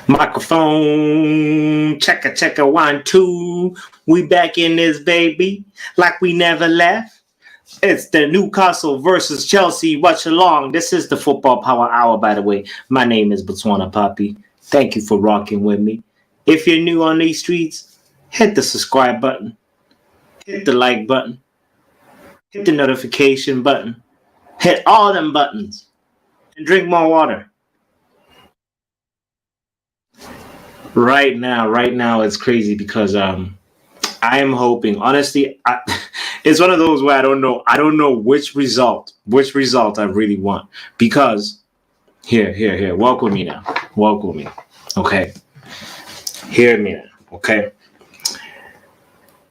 Microphone, checker, 1, 2. We back in this baby, like we never left. It's the Newcastle versus Chelsea. Watch along. This is the Football Power Hour, by the way. My name is Botswana Papi. Thank you for rocking with me. If you're new on these streets, hit the subscribe button, hit the like button, hit the notification button, hit all them buttons, and drink more water. Right now, it's crazy because I am hoping. Honestly, it's one of those where I don't know which result I really want. Because here, walk with me now. Walk with me. Okay. Hear me now. Okay.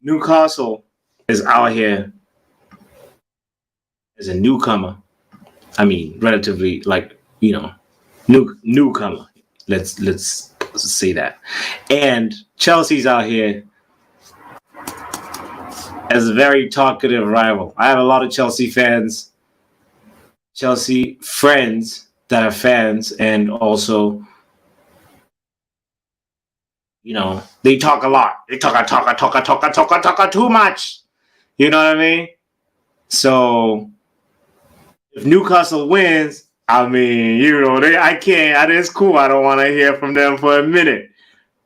Newcastle is out here as a newcomer. I mean, relatively newcomer. Let's say that. And Chelsea's out here as a very talkative rival. I have a lot of Chelsea fans, Chelsea friends that are fans, and also, they talk a lot. They talk too much. You know what I mean? So if Newcastle wins, I mean, I can't. It's cool. I don't want to hear from them for a minute.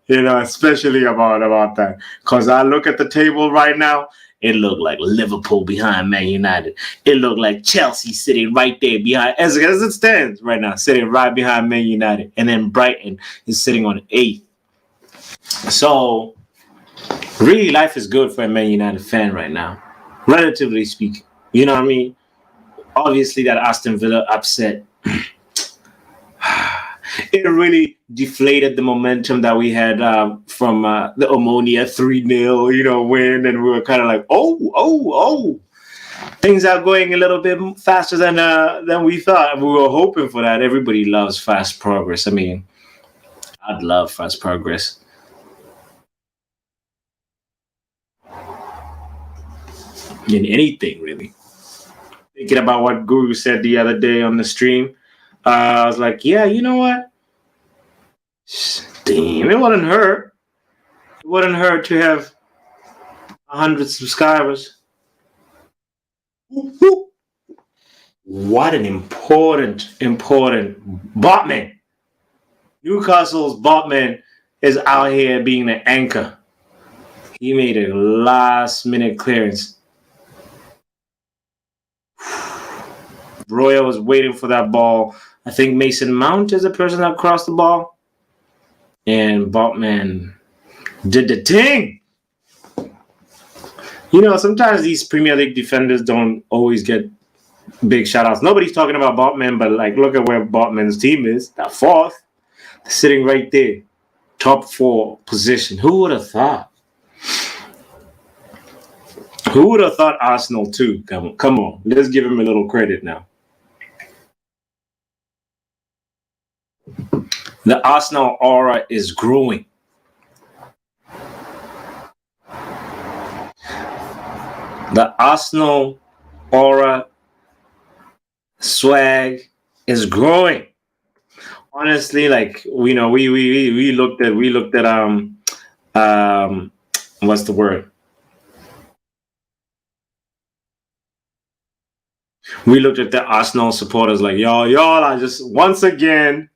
Especially about that. Because I look at the table right now, it looked like Liverpool behind Man United. It looked like Chelsea sitting right there behind, as it stands right now, sitting right behind Man United. And then Brighton is sitting on 8th. So, really, life is good for a Man United fan right now, relatively speaking. You know what I mean? Obviously, that Aston Villa upset, it really deflated the momentum that we had from the Omonia 3-0, win, and we were kind of like, oh, things are going a little bit faster than we thought. We were hoping for that. Everybody loves fast progress. I mean, I'd love fast progress. In anything, really. Thinking about what Guru said the other day on the stream, I was like, yeah, you know what? Damn, it wouldn't hurt. It wouldn't hurt to have 100 subscribers. What an important Botman. Newcastle's Botman is out here being the anchor. He made a last-minute clearance. Royal was waiting for that ball. I think Mason Mount is the person that crossed the ball. And Botman did the thing. Sometimes these Premier League defenders don't always get big shout-outs. Nobody's talking about Botman, but look at where Botman's team is. That 4th. Sitting right there. Top 4 position. Who would have thought? Who would have thought Arsenal too? Come on. Let's give him a little credit now. The Arsenal aura is growing. The Arsenal aura swag is growing. Honestly, we looked at what's the word? We looked at the Arsenal supporters like, y'all are just once again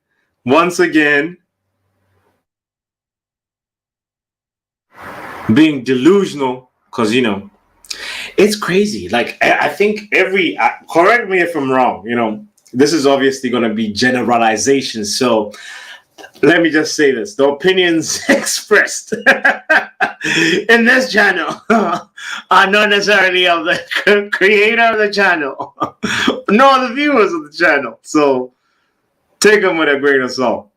being delusional, because it's crazy. I think correct me if I'm wrong, this is obviously going to be generalization, so let me just say this: the opinions expressed in this channel are not necessarily of the creator of the channel nor the viewers of the channel, so take them with a grain of salt.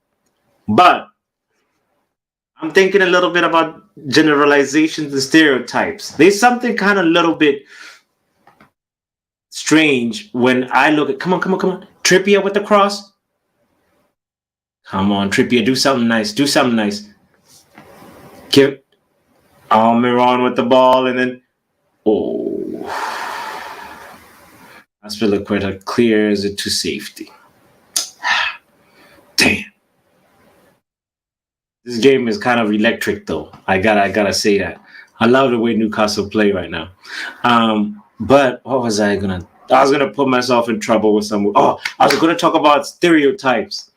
But I'm thinking a little bit about generalizations and stereotypes. There's something kind of a little bit strange when I look at, come on, Trippier with the cross. Come on, Trippier, do something nice. Give Almiron with the ball, and then, Aspilicueta clears it to safety. Damn. This game is kind of electric, though. I gotta say that. I love the way Newcastle play right now. But what was I gonna? I was gonna put myself in trouble with some. Oh, I was gonna talk about stereotypes,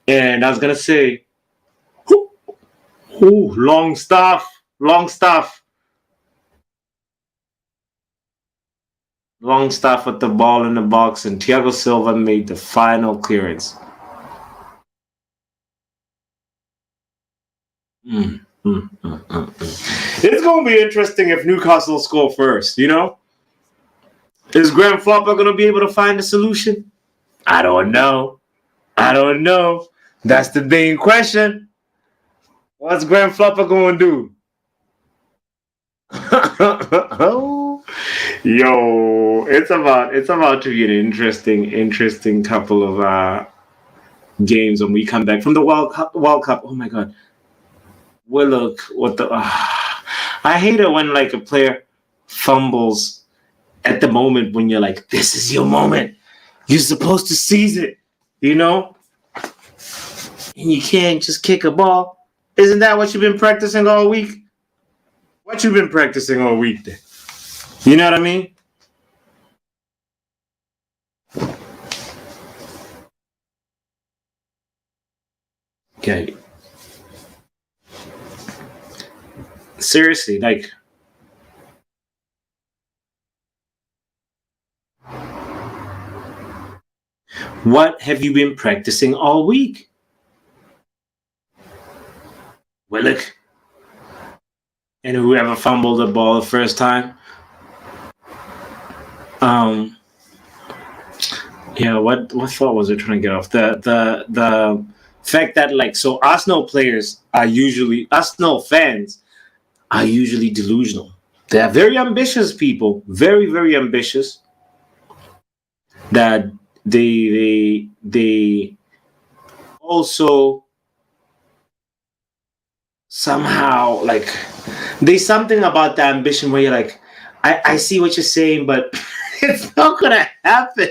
and I was gonna say, ooh, long stuff, long stuff. Long stuff with the ball in the box, and Thiago Silva made the final clearance. It's going to be interesting if Newcastle score first, you know? Is Graham Flopper going to be able to find a solution? I don't know. I don't know. That's the main question. What's Graham Flopper going to do? Yo, it's about to be an interesting couple of games when we come back from the World Cup. Oh my God. Well, look, what the? I hate it when like a player fumbles at the moment when you're like, this is your moment. You're supposed to seize it, you know? And you can't just kick a ball. Isn't that what you've been practicing all week? What you've been practicing all week then? You know what I mean? Okay. Seriously, like, what have you been practicing all week? Willock? And whoever fumbled the ball the first time? Yeah, what thought was I trying to get off? The fact that like so Arsenal fans are usually delusional. They are very ambitious people, very ambitious. That they also somehow like there's something about the ambition where you're like, I see what you're saying, but it's not gonna happen.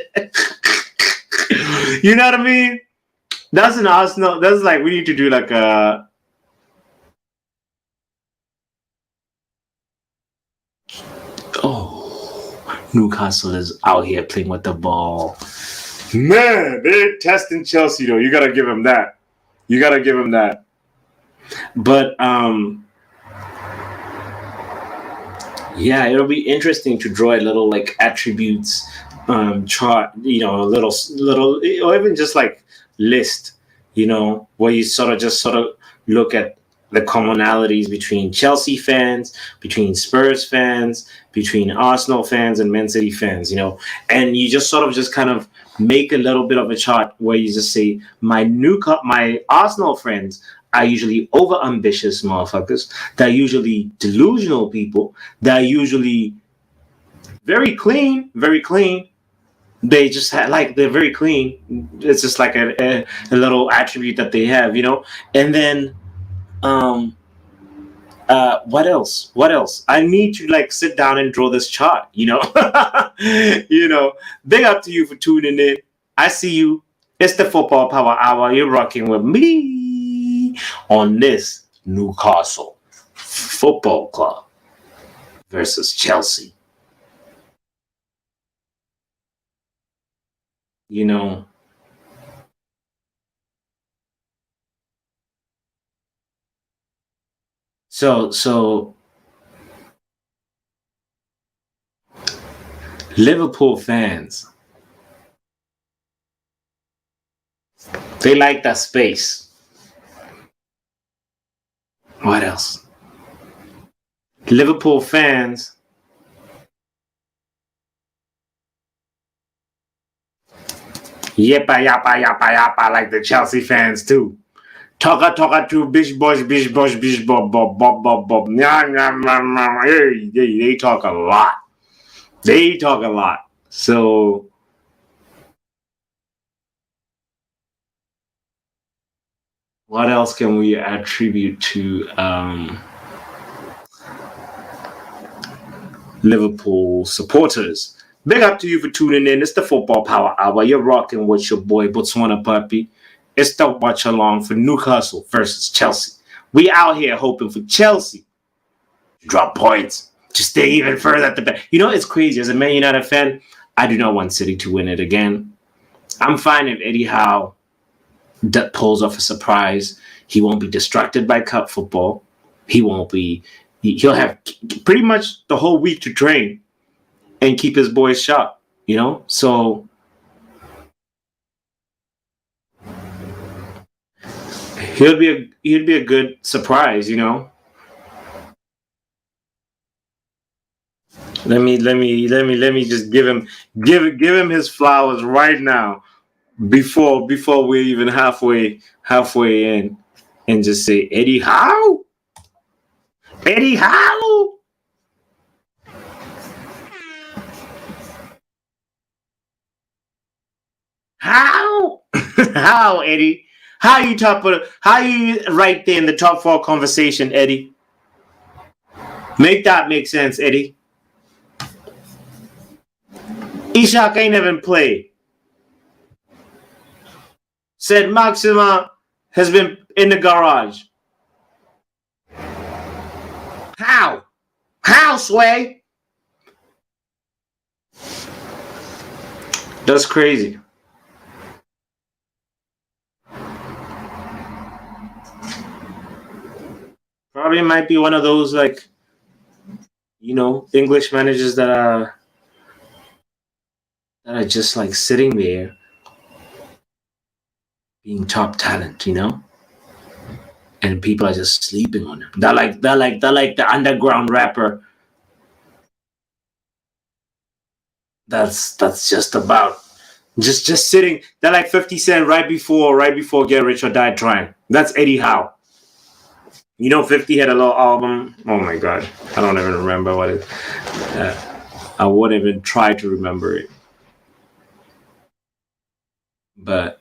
You know what I mean? That's an Arsenal. That's like we need to do like a. Oh, Newcastle is out here playing with the ball. Man, they're testing Chelsea though. You gotta give them that. You gotta give them that. But yeah, it'll be interesting to draw a little like attributes chart, you know, a little, or even just like list, you know, where you sort of look at the commonalities between Chelsea fans, between Spurs fans, between Arsenal fans and Man City fans, you know, and you just sort of just kind of make a little bit of a chart where you just say my Arsenal friends are usually over ambitious motherfuckers. They're usually delusional people. They're usually very clean. They just they're very clean. It's just like a little attribute that they have, you know. And then what else? I need to like sit down and draw this chart, you know. You know, big up to you for tuning in. I see you. It's the Football Power Hour. You're rocking with me on this Newcastle Football Club versus Chelsea. You know, so Liverpool fans, they like that space. What else? Liverpool fans yappa like the Chelsea fans too. Talka to bish bosh bob bob. Hey, they talk a lot. So what else can we attribute to Liverpool supporters? Big up to you for tuning in. It's the Football Power Hour. You're rocking with your boy Botswana Puppy. It's the watch along for Newcastle versus Chelsea We out here hoping for Chelsea to drop points, to stay even further at the back. You know, it's crazy. As a Man United fan, I do not want City to win it again. I'm fine if Eddie Howe pulls off a surprise. He won't be distracted by cup football. He won't be. He'll have pretty much the whole week to train and keep his boys sharp. You know, so he'll be a good surprise. You know. Let me just give him his flowers right now before we're even halfway in, and just say, Eddie Howe, Eddie Howe. How? How, Eddie? How you right there in the top 4 conversation, Eddie? Make that make sense, Eddie. Ishak ain't even played. Said Maxima has been in the garage. How? How, Sway? That's crazy. Probably might be one of those, like, you know, English managers that are just like sitting there being top talent, you know, and people are just sleeping on them. They're like the underground rapper. That's just about just sitting. They're like 50 Cent right before Get Rich or Die Trying. That's Eddie Howe. You know, 50 had a little album. Oh my God, I don't even remember what it. I wouldn't even try to remember it. But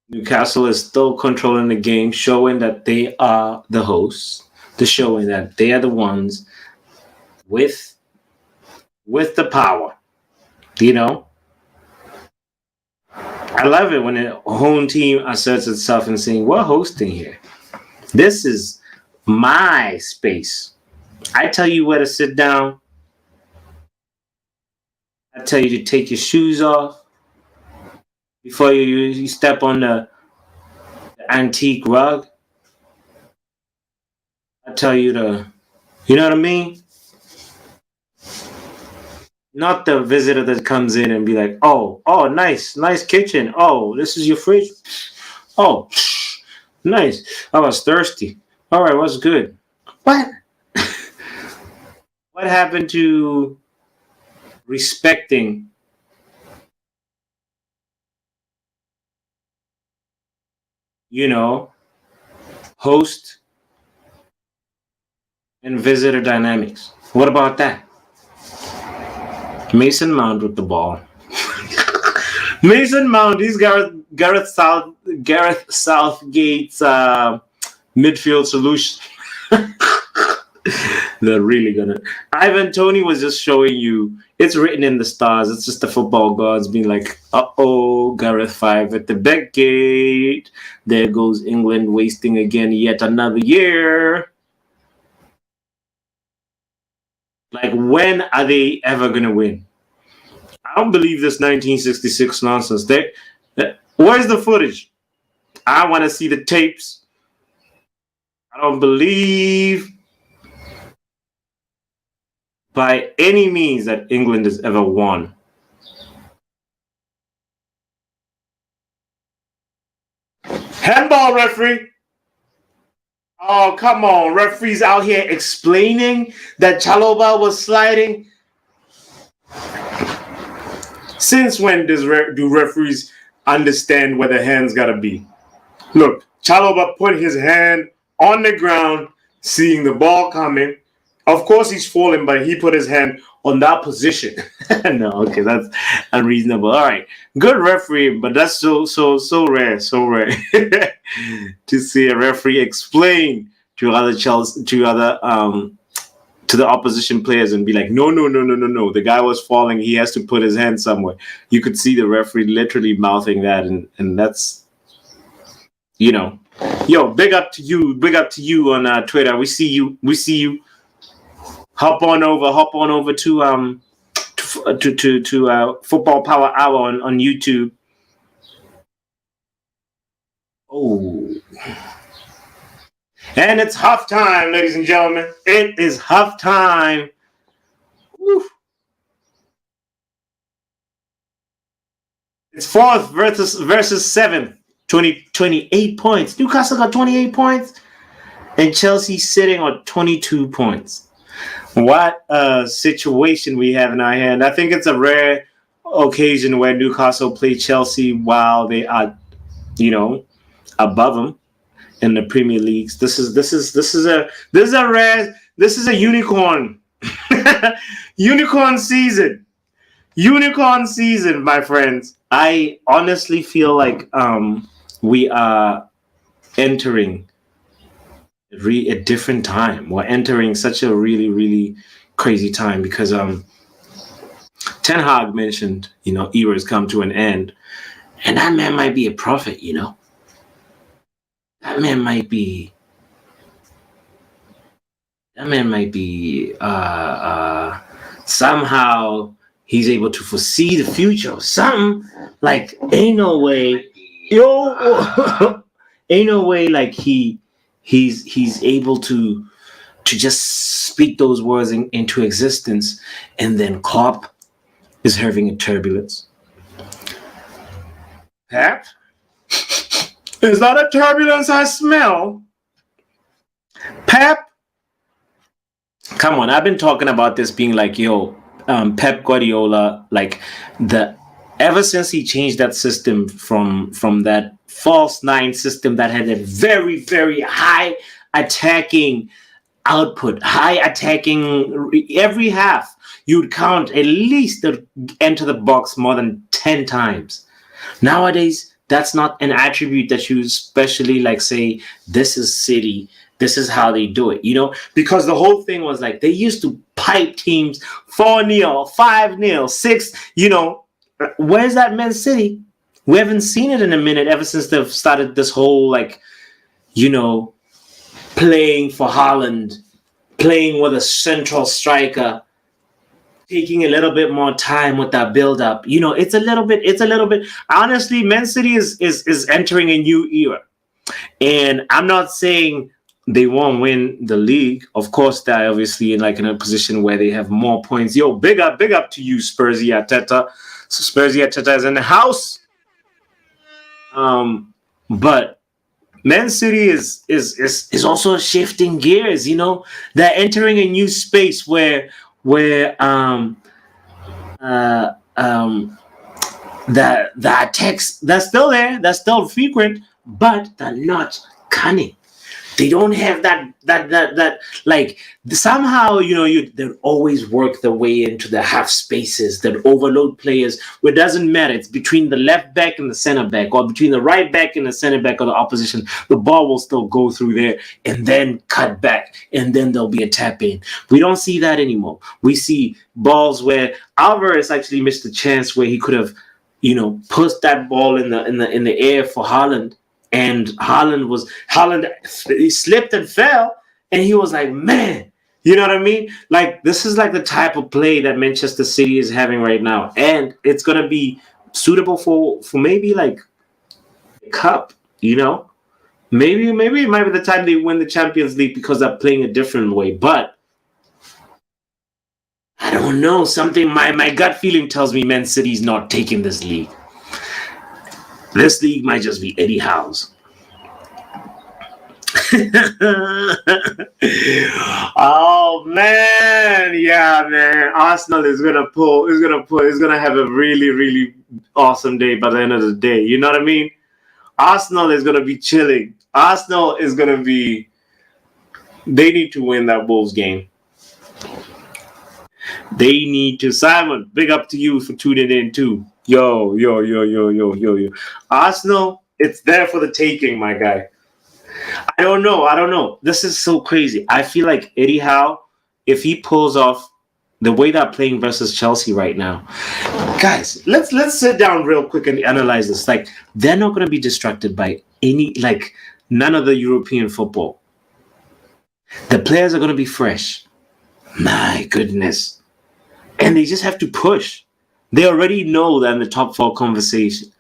Newcastle is still controlling the game, showing that they are the hosts, showing that they are the ones with the power. You know, I love it when a home team asserts itself and saying, "We're hosting here. This is my space. I tell you where to sit down. I tell you to take your shoes off before you step on the antique rug. I tell you to, you know what I mean? Not the visitor that comes in and be like, oh, nice kitchen. Oh, this is your fridge. Oh, nice. I was thirsty. All right, what's good? What? What happened to respecting host and visitor dynamics? What about that? Mason Mount with the ball. Mason Mount, he's Gareth Southgate's midfield solution. They're really gonna. Ivan Toney was just showing you. It's written in the stars. It's just the football gods being like, Gareth 5 at the back gate. There goes England wasting again yet another year. Like, when are they ever going to win? I don't believe this 1966 nonsense. Where's the footage? I want to see the tapes. I don't believe by any means that England has ever won. Handball, referee. Oh, come on. Referees out here explaining that Chalobah was sliding. Since when do referees understand where the hand's got to be? Look, Chalobah put his hand on the ground, seeing the ball coming. Of course, he's falling, but he put his hand on that position. No, okay, that's unreasonable. All right, good referee, but that's so rare to see a referee explain to other to the opposition players and be like, no, no, no, no, no, no. The guy was falling. He has to put his hand somewhere. You could see the referee literally mouthing that, and that's, yo, big up to you. Big up to you on Twitter. We see you. We see you. Hop on over to Football Power Hour on YouTube. Oh. And it's half time, ladies and gentlemen. It is half time. Woo. It's fourth versus seventh. 28 points. Newcastle got 28 points. And Chelsea sitting on 22 points. What a situation we have in our hand. I think it's a rare occasion where Newcastle play Chelsea while they are, above them in the Premier Leagues. This is a unicorn. Unicorn season. Unicorn season, my friends. I honestly feel like we are entering a different time. We're entering such a really, really crazy time because Ten Hag mentioned, eras come to an end. And that man might be a prophet, That man might be somehow he's able to foresee the future or something. Like, ain't no way like he's able to just speak those words into existence, and then Klopp is having a turbulence. Pep? Is that a turbulence I smell? Pep? Come on, I've been talking about this being like, Pep Guardiola, like ever since he changed that system from that false nine system that had a very, very high attacking output, high attacking every half, you'd count at least enter the box more than 10 times. Nowadays, that's not an attribute that you especially like say, this is City, this is how they do it, because the whole thing was like they used to pipe teams 4-0, 5-0, 6, where's that Man City? We haven't seen it in a minute ever since they've started this whole playing for Haaland, playing with a central striker, taking a little bit more time with that build-up. It's a little bit. Honestly, Man City is entering a new era. And I'm not saying they won't win the league. Of course, they're obviously in a position where they have more points. Yo, big up to you, Spursy Arteta. Spursy Arteta is in the house. But Man City is also shifting gears. They're entering a new space where the attacks, they're still there, they're still frequent, but they're not cunning. They don't have that like somehow they always work their way into the half spaces that overload players. It doesn't matter. It's between the left back and the center back, or between the right back and the center back of the opposition. The ball will still go through there and then cut back, and then there'll be a tap in. We don't see that anymore. We see balls where Alvarez actually missed a chance where he could have, pushed that ball in the air for Haaland. And Haaland he slipped and fell, and he was like, man, you know what I mean? Like, this is like the type of play that Manchester City is having right now. And it's going to be suitable for maybe like a cup, Maybe it might be the time they win the Champions League because they're playing a different way. But I don't know. Something, my gut feeling tells me Man City's not taking this league. This league might just be Eddie Howe's. Oh man, yeah, man. Arsenal is gonna have a really, really awesome day by the end of the day. You know what I mean? Arsenal is gonna be chilling. They need to win that Wolves game. They need to. Simon, big up to you for tuning in too. Yo. Arsenal, it's there for the taking, my guy. I don't know. This is so crazy. I feel like Eddie Howe if he pulls off the way they're playing versus Chelsea right now, guys, let's sit down real quick and analyze this. Like, they're not going to be distracted by none of the European football. The players are going to be fresh. My goodness. And they just have to push. They already know they're in the top 4 conversation.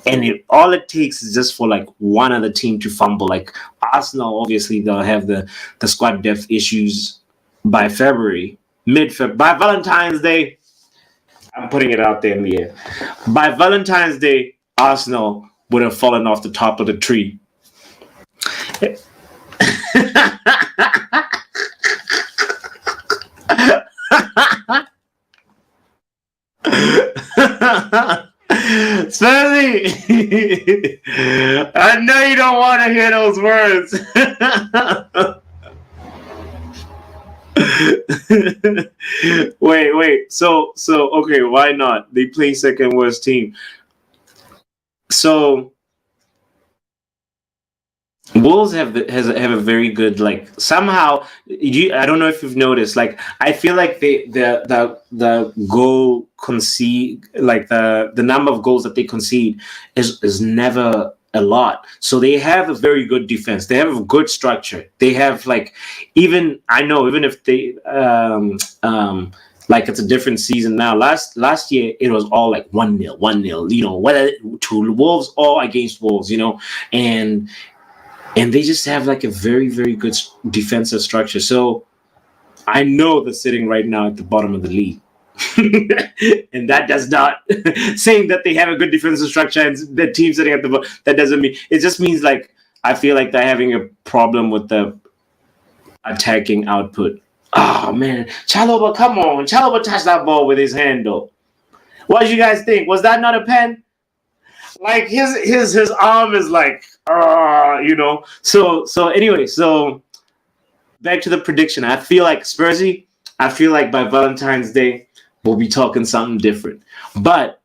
And all it takes is just for like one other team to fumble. Like Arsenal, obviously, they'll have the squad depth issues by February, mid-February. By Valentine's Day, I'm putting it out there in the air. By Valentine's Day, Arsenal would have fallen off the top of the tree. Spenny, I know you don't want to hear those words. wait. So okay, why not? They play second worst team. So Wolves have a very good, like, somehow I don't know if you've noticed, like, I feel like the goal concede, like the number of goals that they concede is never a lot. So they have a very good defense. They have a good structure. They have, like, even if they like, it's a different season now. Last year it was all like 1-0, you know, whether to Wolves or against Wolves, you know, and they just have like a very, very good defensive structure. So I know they're sitting right now at the bottom of the league. And that does not saying that they have a good defensive structure and the team sitting at the bottom, that doesn't mean, it just means, like, I feel like they're having a problem with the attacking output. Oh man, Chalobah, come on. Chalobah touched that ball with his hand though. What did you guys think? Was that not a pen? Like, his arm is like, you know. So anyway, so back to the prediction. I feel like Spursy, I feel like by Valentine's Day we'll be talking something different. But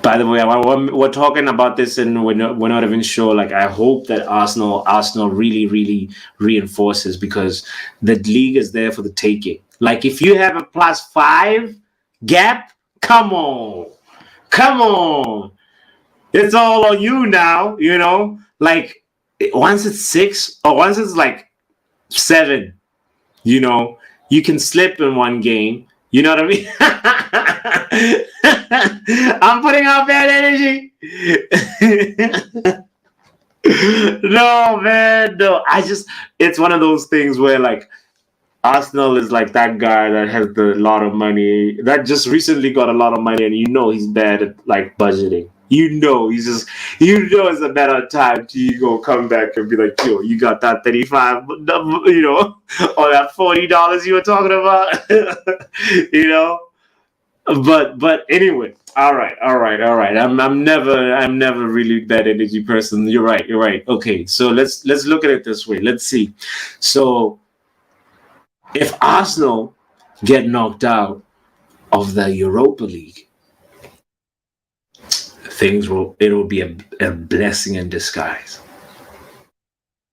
by the way, we're talking about this and we're not even sure. Like, I hope that Arsenal really, really reinforces, because the league is there for the taking. Like, if you have a +5 gap, come on. It's all on you now, you know? Like, once it's 6 or once it's like 7, you know, you can slip in one game. You know what I mean? I'm putting out bad energy. No, man, no. It's one of those things where, like, Arsenal is like that guy that has a lot of money, that just recently got a lot of money, and you know he's bad at, like, budgeting. You know it's a matter of time till you go come back and be like, yo, you got that 35, you know, or that $40 you were talking about, you know. But anyway, all right. I'm never really bad energy person. You're right. Okay, so let's look at it this way. Let's see. So if Arsenal get knocked out of the Europa League, it'll be a blessing in disguise.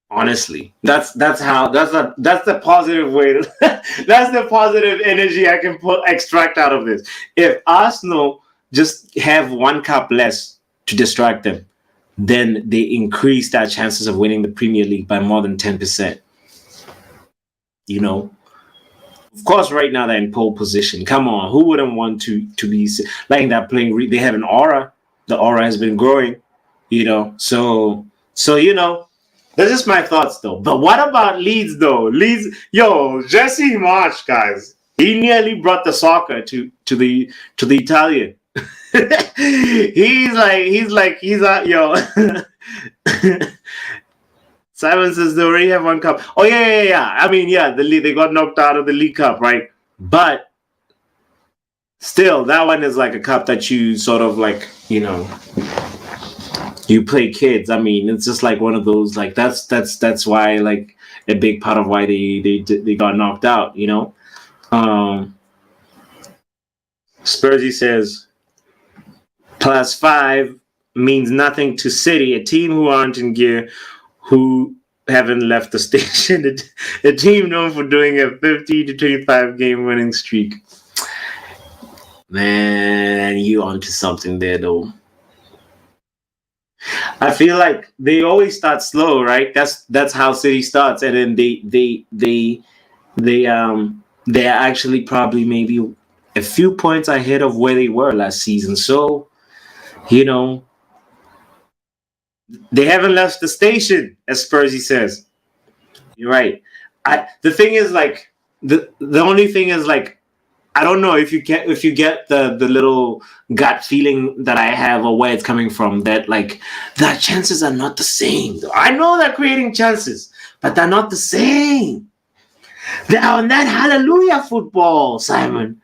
Honestly, that's the positive way to, that's the positive energy I can extract out of this. If Arsenal just have one cup less to distract them, then they increase their chances of winning the Premier League by more than 10%. You know, of course, right now they're in pole position. Come on, who wouldn't want to be like that playing? They have an aura. The aura has been growing, you know. So you know, that's just my thoughts though. But what about Leeds though? Yo, Jesse Marsch, guys, he nearly brought the soccer to the Italian. he's yo. Simon says they already have one cup. Oh yeah. I mean, yeah, they got knocked out of the League Cup, right? But still, that one is like a cup that you sort of, like, you know, you play kids. I mean, it's just like one of those, like, that's why, like, a big part of why they got knocked out, you know. Spursy says +5 means nothing to City, a team who aren't in gear, who haven't left the station. A team known for doing a 50 to 25 game winning streak. Man, you onto something there, though. I feel like they always start slow, right? That's how City starts, and then they're actually probably maybe a few points ahead of where they were last season. So, you know, they haven't left the station, as Spursy says. You're right. The thing is, like, the only thing is, like, I don't know if you get the little gut feeling that I have or where it's coming from, that like the chances are not the same. I know they're creating chances, but they're not the same. They're on that hallelujah football, Simon.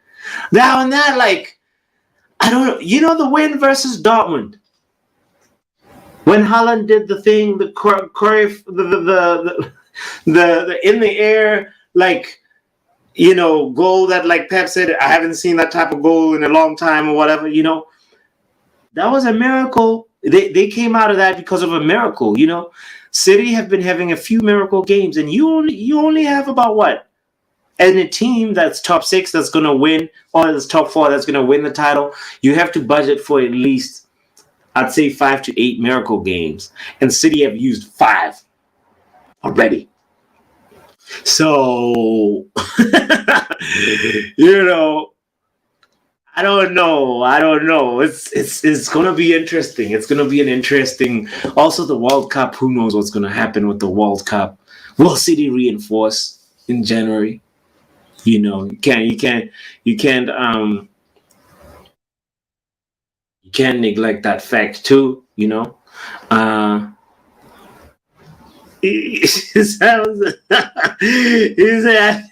They're on that, like, I don't know. You know the win versus Dortmund, when Haaland did the thing, the in the air, like, you know, goal that, like Pep said, I haven't seen that type of goal in a long time or whatever, you know. That was a miracle. They came out of that because of a miracle, you know. City have been having a few miracle games, and you only have about what? And a team that's top 6 that's going to win, or that's top 4 that's going to win the title, you have to budget for at least, I'd say, 5 to 8 miracle games. And City have used 5 already. So, you know, I don't know. It's gonna be interesting. It's gonna be an interesting. Also, the World Cup. Who knows what's gonna happen with the World Cup? Will City reinforce in January? You know, you can't neglect that fact too. You know. He said,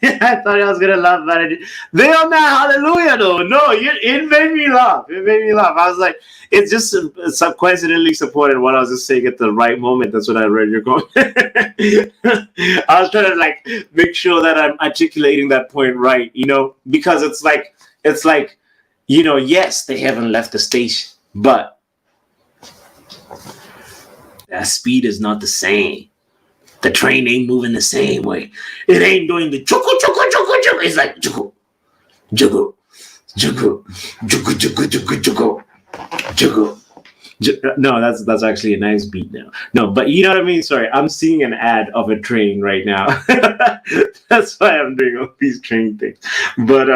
I thought I was gonna laugh about it. They on that hallelujah though. No, it made me laugh. It made me laugh. I was like, it's just coincidentally supported what I was just saying at the right moment. That's what I read your comment. I was trying to, like, make sure that I'm articulating that point right, you know, because it's like, you know, yes, they haven't left the station, but that speed is not the same. The train ain't moving the same way. It ain't doing the chuku chuku chuku chuku. It's like chuku, chuku, chuku, chuku chuku chuku chuku, chuku. No, that's actually a nice beat now. No, but you know what I mean. Sorry, I'm seeing an ad of a train right now. That's why I'm doing all these train things. But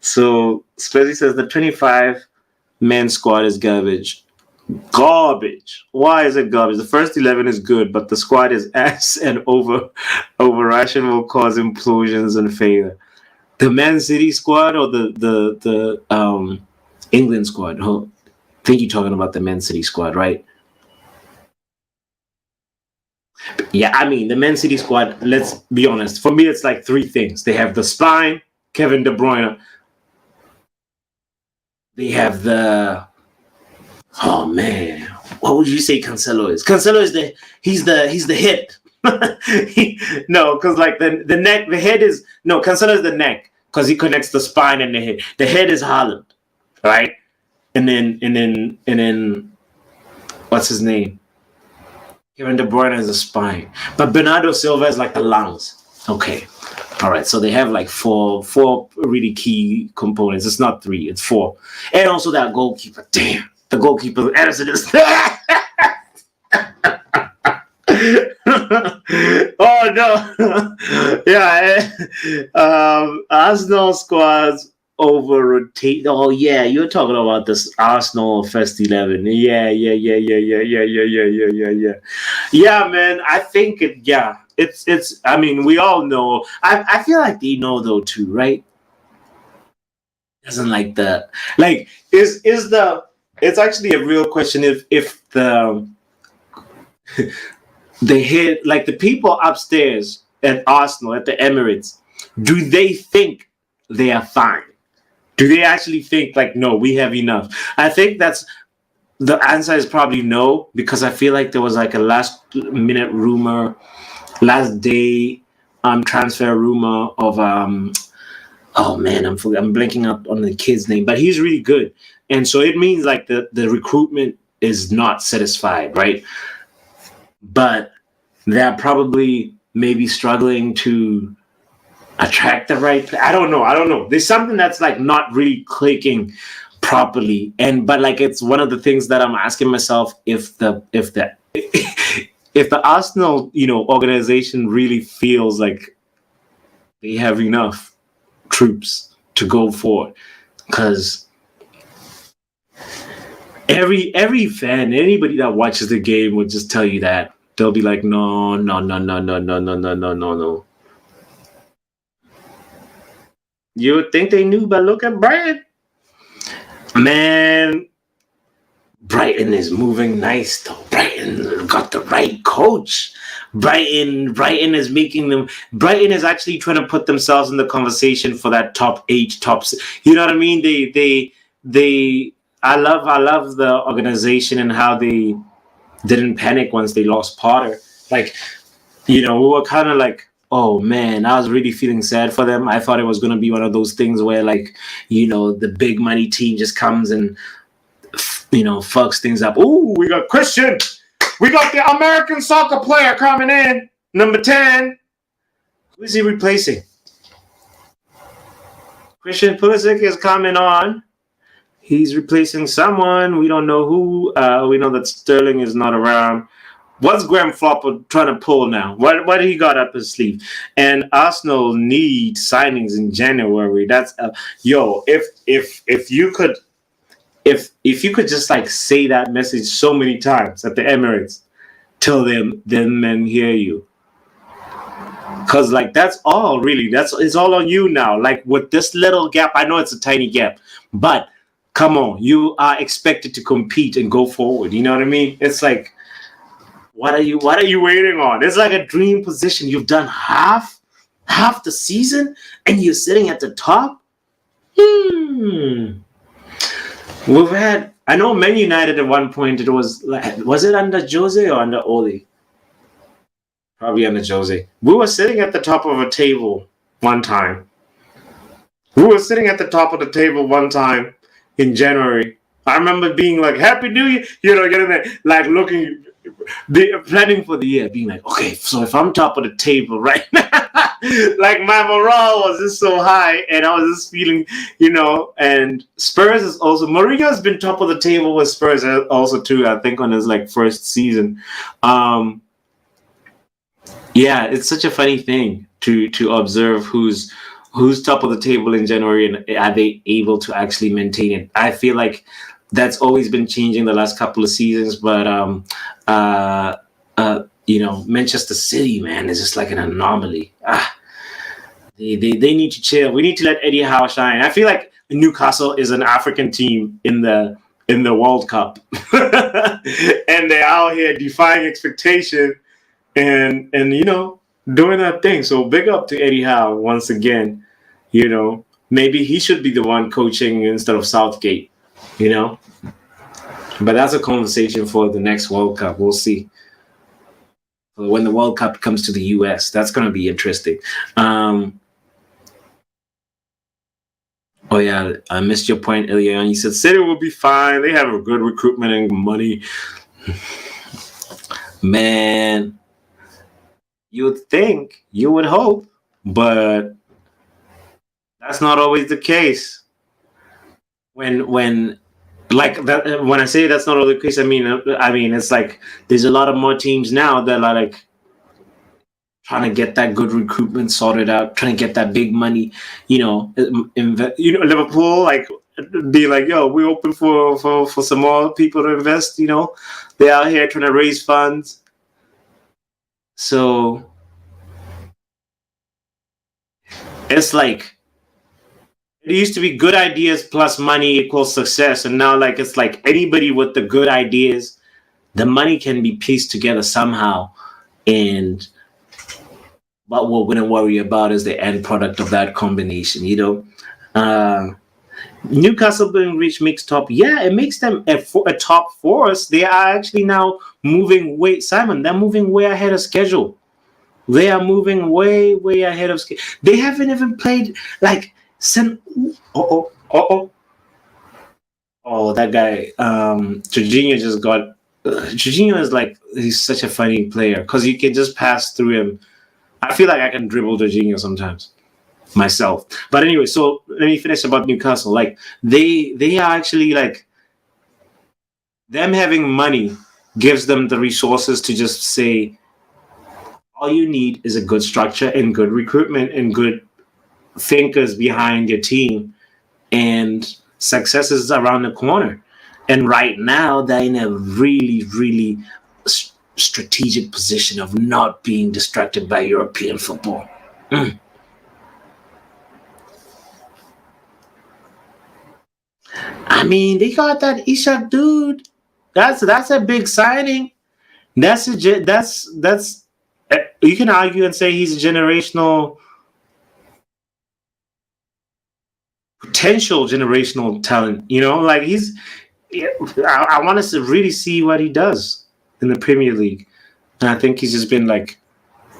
so Spezzy says the 25-man squad is garbage. Garbage. Why is it garbage? The first 11 is good, but the squad is ass, and overration will cause implosions and failure. The Man City squad or the England squad? I think you're talking about the Man City squad, right? Yeah, I mean, the Man City squad, let's be honest. For me, it's like 3 things. They have the spine, Kevin De Bruyne. They have the... Oh man, what would you say Cancelo is? Cancelo is he's the hip. No, because like the neck, the head is Cancelo is the neck because he connects the spine and the head. The head is Haaland, right? And then what's his name? Kevin De Bruyne is the spine, but Bernardo Silva is like the lungs. Okay, all right. So they have like four really key components. It's not 3, it's 4, and also that goalkeeper. Damn. The goalkeeper, Ederson, is. Oh no! Yeah, Arsenal squads over rotate. Oh yeah, you're talking about this Arsenal first 11. Yeah. Yeah, man. I think it. Yeah, it's. I mean, we all know. I feel like they know though too, right? Doesn't like the like is the. It's actually a real question if the head, like the people upstairs at Arsenal, at the Emirates, do they think they are fine? Do they actually think like, no, we have enough? I think that's the answer is probably no, because I feel like there was like a last minute rumor, last day transfer rumor of oh man, I'm blanking out on the kid's name, but he's really good. And so it means like the recruitment is not satisfied, right? But they're probably maybe struggling to attract the right. I don't know. There's something that's like not really clicking properly, but like it's one of the things that I'm asking myself if the if the Arsenal organization really feels like they have enough troops to go forward, because every fan, anybody that watches the game would just tell you that. They'll be like, no. You would think they knew, but look at Brighton. Man, Brighton is moving nice though. Brighton got the right coach. Brighton is making them. Brighton is actually trying to put themselves in the conversation for that top 8, You know what I mean? They. I love the organization and how they didn't panic once they lost Potter. Like, we were kind of like, oh man, I was really feeling sad for them. I thought it was going to be one of those things where, like, the big money team just comes and, fucks things up. Oh, we got Christian. We got the American soccer player coming in, number 10. Who is he replacing? Christian Pulisic is coming on. He's replacing someone. We don't know who. We know that Sterling is not around. What's Graham Flopper trying to pull now? What do he got up his sleeve? And Arsenal need signings in January. That's if you could just like say that message so many times at the Emirates, tell them men hear you. Cause like that's all really. It's all on you now. Like with this little gap, I know it's a tiny gap, but come on, you are expected to compete and go forward. You know what I mean? It's like, what are you waiting on? It's like a dream position. You've done half the season and you're sitting at the top. I know Man United at one point, it was it under Jose or under Ole? Probably under Jose. We were sitting at the top of a table one time. In January. I remember being like, Happy New Year, getting there, like looking, planning for the year, being like, okay, so if I'm top of the table right now, like my morale was just so high, and I was just feeling, and Spurs is also, Mourinho has been top of the table with Spurs also too, I think on his like first season. Yeah, it's such a funny thing to observe who's top of the table in January and are they able to actually maintain it. I feel like that's always been changing the last couple of seasons, but Manchester City, man, is just like an anomaly. They need to chill. We need to let Eddie Howe shine. I feel like Newcastle is an African team in the World Cup, and they're out here defying expectation and doing that thing. So big up to Eddie Howe once again. Maybe he should be the one coaching instead of Southgate. But that's a conversation for the next World Cup. We'll see. When the World Cup comes to the US, that's going to be interesting. Oh yeah, I missed your point earlier on. You said City will be fine. They have a good recruitment and money. Man, you would think, you would hope, but that's not always the case. When I say that's not always the case, I mean it's like there's a lot of more teams now that are like trying to get that good recruitment sorted out, trying to get that big money, Liverpool, like be like, yo, we're open for some more people to invest, they're out here trying to raise funds. So it's like it used to be good ideas plus money equals success, and now like it's like anybody with the good ideas, the money can be pieced together somehow, and what we're going to worry about is the end product of that combination. Newcastle being reached makes top. Yeah, it makes them a top force. They are actually now moving they're moving way ahead of schedule. They are moving way ahead of schedule. They haven't even played like Oh, that guy, Jorginho just got Jorginho is like, he's such a funny player because you can just pass through him. I feel like I can dribble Jorginho sometimes myself. But anyway, so let me finish about Newcastle. Like they are actually like, them having money gives them the resources to just say, all you need is a good structure and good recruitment and good thinkers behind your team, and success is around the corner. And right now, they're in a really, really strategic position of not being distracted by European football. I mean, they got that Ishak dude. That's a big signing. That's you can argue and say he's a generational, potential generational talent. You know, like I want us to really see what he does in the Premier League. And I think he's just been like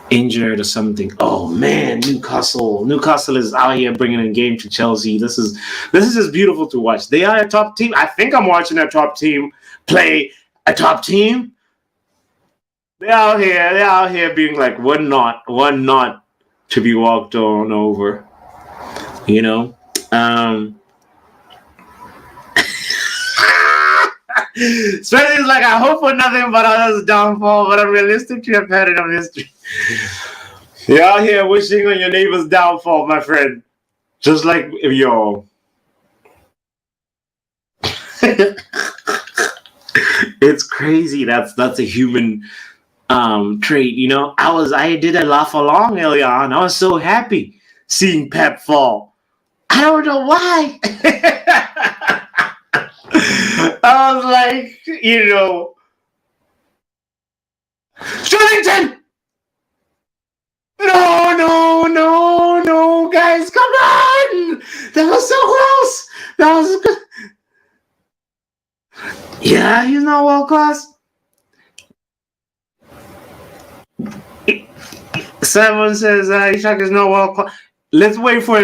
injured or something. Oh man, Newcastle is out here bringing a game to Chelsea. This is just beautiful to watch. They are a top team. I think I'm watching a top team play a top team. They're out here being like one not to be walked on over. You know. Spencer is like, I hope for nothing but others' downfall, but I'm realistic to your pattern of history. You're out here wishing on your neighbor's downfall, my friend. Just like yo. It's crazy. That's a human trait, you know. I did a laugh along earlier on. I was so happy seeing Pep fall. I don't know why. I was like, you know, Shillington! No, guys, come on! That was so close! That was good. Yeah, he's not world class. Someone says Ishak is not world class. Let's wait for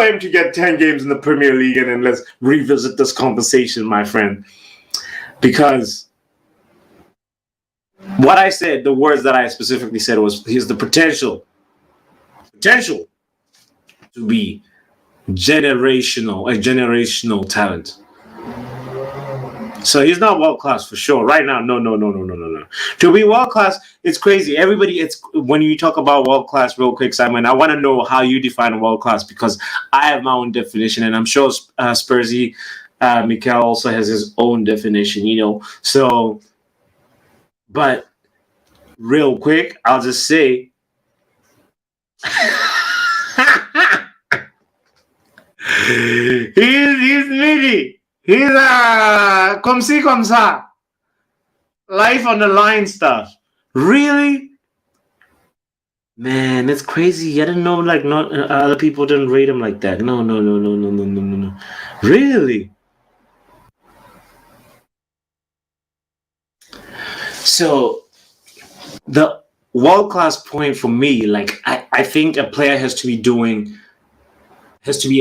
him to get 10 games in the Premier League, and then let's revisit this conversation, my friend. Because what I said, the words that I specifically said was, here's the potential to be a generational talent. So he's not world class for sure. Right now, no. To be world class, it's crazy. When you talk about world class, real quick, Simon, I want to know how you define world class, because I have my own definition, and I'm sure Spursy, Mikael also has his own definition, you know. So, but real quick, I'll just say, he's midi. He's comme ci, comme ça. Life on the line stuff. Really? Man, it's crazy. I didn't know, like, not other people didn't rate him like that. No. Really? So, the world-class point for me, like, I think a player has to be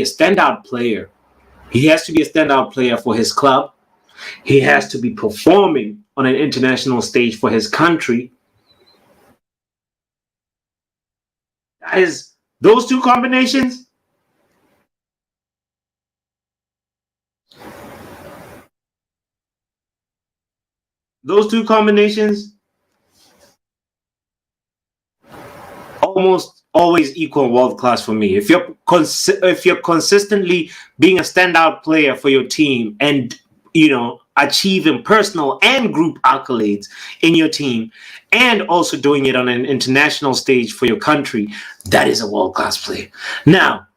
a standout player. He has to be a standout player for his club. He has to be performing on an international stage for his country. Guys, those two combinations, almost always equal world class for me. If you're consistently being a standout player for your team, and you know, achieving personal and group accolades in your team, and also doing it on an international stage for your country, that is a world class player. Now,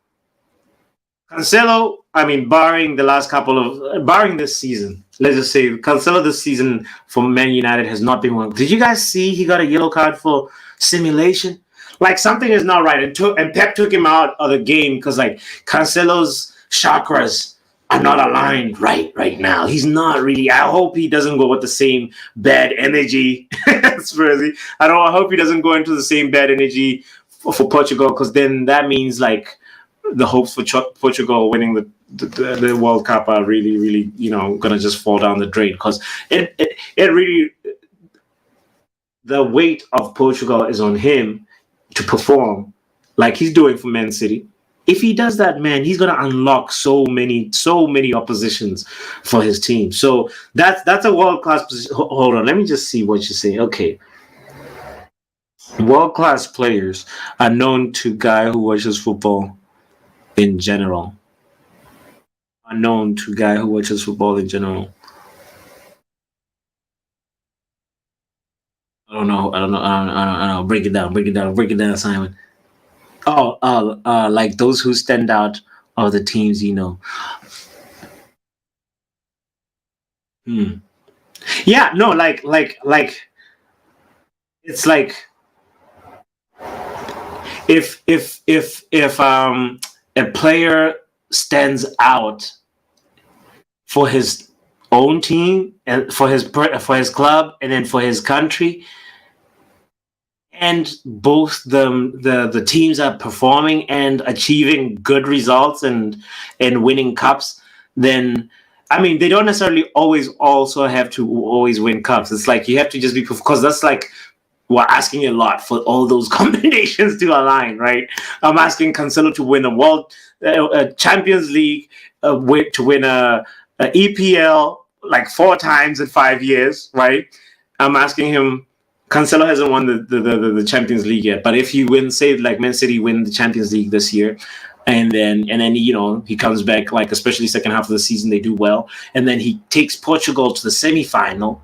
Cancelo, I mean, barring this season, let's just say Cancelo this season for Man United has not been well. Did you guys see he got a yellow card for simulation? Like, something is not right. And Pep took him out of the game because, like, Cancelo's chakras are not aligned right now. He's not really. I hope he doesn't go with the same bad energy. Spursy. I hope he doesn't go into the same bad energy for Portugal, because then that means, like, the hopes for Portugal winning the World Cup are really, really, gonna just fall down the drain because it really the weight of Portugal is on him to perform like he's doing for Man City. If he does that, man, he's gonna unlock so many oppositions for his team. So that's a world class position. Hold on, let me just see what you say. Okay, world class players are known to guy who watches football in general. Are known to guy who watches football in general. I don't know. I don't know. Break it down, Simon. Oh, like those who stand out of the teams, Hmm. Yeah, no, like it's like if a player stands out for his own team and for his club and then for his country, and both the teams are performing and achieving good results and winning cups, then I mean they don't necessarily always also have to always win cups. It's like you have to just be, because that's like we're asking a lot for all those combinations to align, right? I'm asking Cancelo to win a Champions League, to win a EPL like 4 times in 5 years, right? I'm asking him. Cancelo hasn't won the Champions League yet, but if he wins, say like Man City win the Champions League this year, and then he comes back, like especially second half of the season they do well, and then he takes Portugal to the semi-final,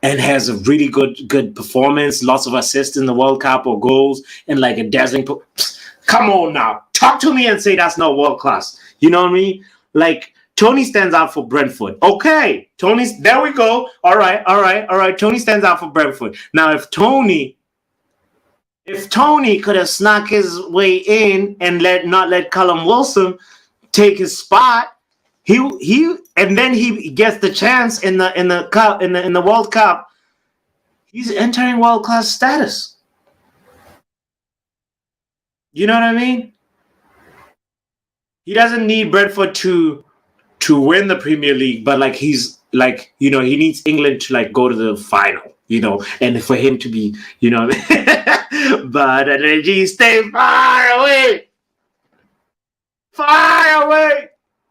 and has a really good performance, lots of assists in the World Cup or goals, and like a dazzling. Come on now, talk to me and say that's not world class. You know what I mean? Like. Tony stands out for Brentford. Okay, there we go. All right. Tony stands out for Brentford. Now, if Tony could have snuck his way in and not let Callum Wilson take his spot, and then he gets the chance in the cup in the World Cup. He's entering world class status. You know what I mean? He doesn't need Brentford to win the Premier League, but like he's like, he needs England to like go to the final, and for him to be, but energy stay far away.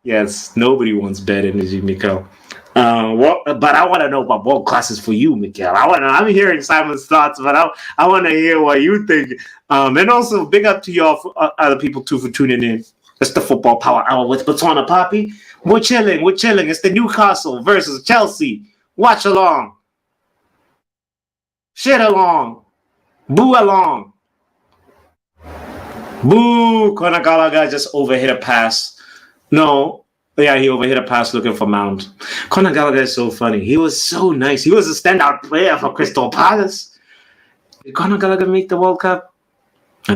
Yes, nobody wants bad energy, Mikel. But I want to know about world classes for you, Mikel. I'm hearing Simon's thoughts, but I want to hear what you think. And also big up to y'all, other people too, for tuning in. It's the Football Power Hour with Batona Poppy. We're chilling. It's the Newcastle versus Chelsea. Watch along. Shit along. Boo along. Boo. Conor Gallagher just overhit a pass. No. Yeah, he overhit a pass looking for Mount. Conor Gallagher is so funny. He was so nice. He was a standout player for Crystal Palace. Did Conor Gallagher make the World Cup?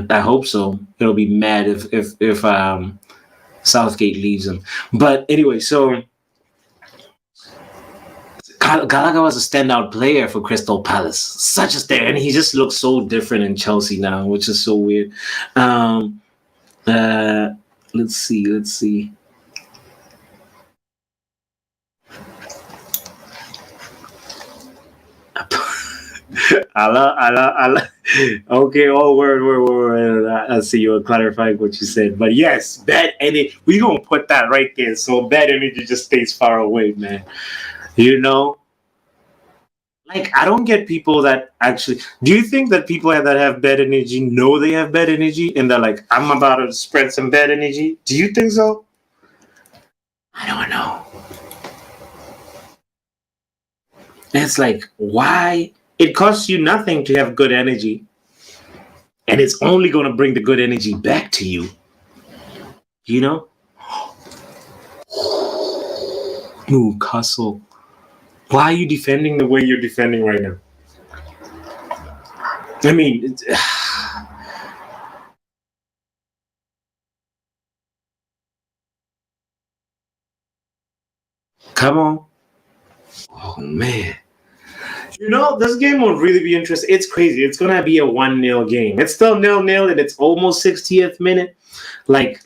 I hope so. He'll be mad if Southgate leaves him. But anyway, so Gallagher was a standout player for Crystal Palace. Such a standout. And he just looks so different in Chelsea now, which is so weird. Let's see. Allah. Okay, word. I see you clarifying what you said. But yes, bad energy. We gonna put that right there. So bad energy just stays far away, man. Like I don't get people that actually. Do you think that people that have bad energy know they have bad energy and they're like, I'm about to spread some bad energy? Do you think so? I don't know. It's like, why? It costs you nothing to have good energy. And it's only going to bring the good energy back to you. Newcastle. Why are you defending the way you're defending right now? I mean, come on. Oh, man. This game will really be interesting. It's crazy. It's going to be a 1-0 game. It's still 0-0 and it's almost 60th minute. Like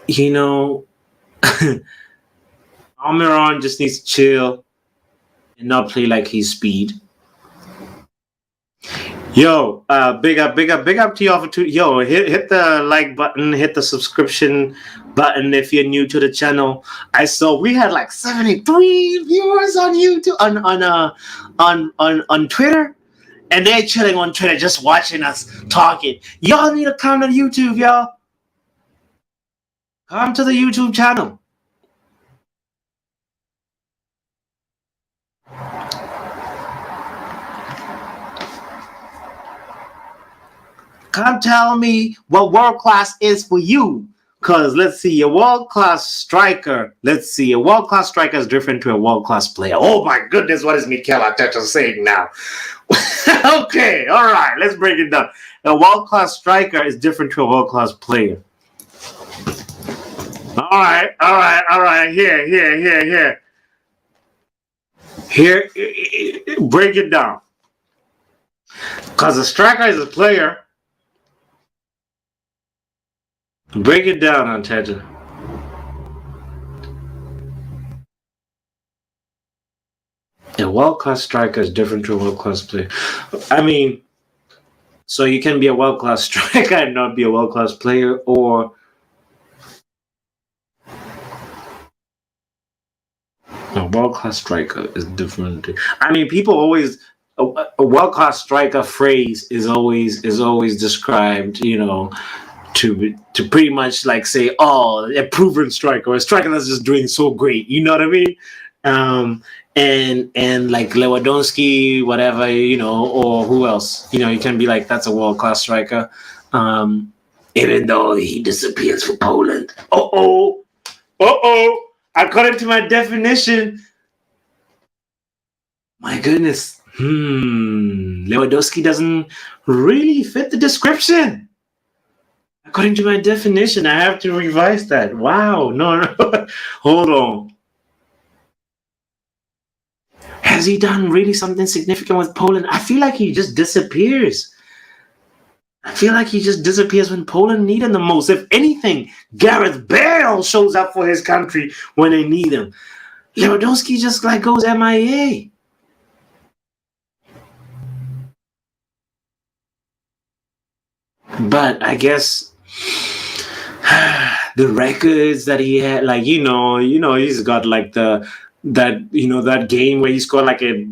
you know, Almiron just needs to chill and not play like he's speed. Yo, big up to y'all for yo, hit the like button, hit the subscription button if you're new to the channel. I saw we had like 73 viewers on YouTube on Twitter, and they're chilling on Twitter just watching us talking. Y'all need to come to YouTube, y'all. Come to the YouTube channel. Come tell me what world class is for you. Because let's see, a world class striker. Let's see, a world class striker is different to a world class player. Oh my goodness, what is Mikel Arteta saying now? Okay, all right, let's break it down. A world class striker is different to a world class player. All right. Here. Break it down. Because a striker is a player. Break it down, Arteta. A world-class striker is different to a world-class player. I mean, so you can be a world-class striker and not be a world-class player, or a world-class striker is different. I mean, people always a world-class striker phrase is always described, you know, to pretty much like say, oh, a proven striker, or a striker that's just doing so great. You know what I mean? And like Lewandowski, whatever, you know, or who else? You know, you can be like, that's a world-class striker. Even though he disappears for Poland. According to my definition, my goodness, Lewandowski doesn't really fit the description. According to my definition, I have to revise that. Wow, no. Hold on. Has he done really something significant with Poland? I feel like he just disappears. I feel like he just disappears when Poland need him the most. If anything, Gareth Bale shows up for his country when they need him. Lewandowski just like goes MIA. But I guess the records that he had, like, you know, he's got like that game where he scored like a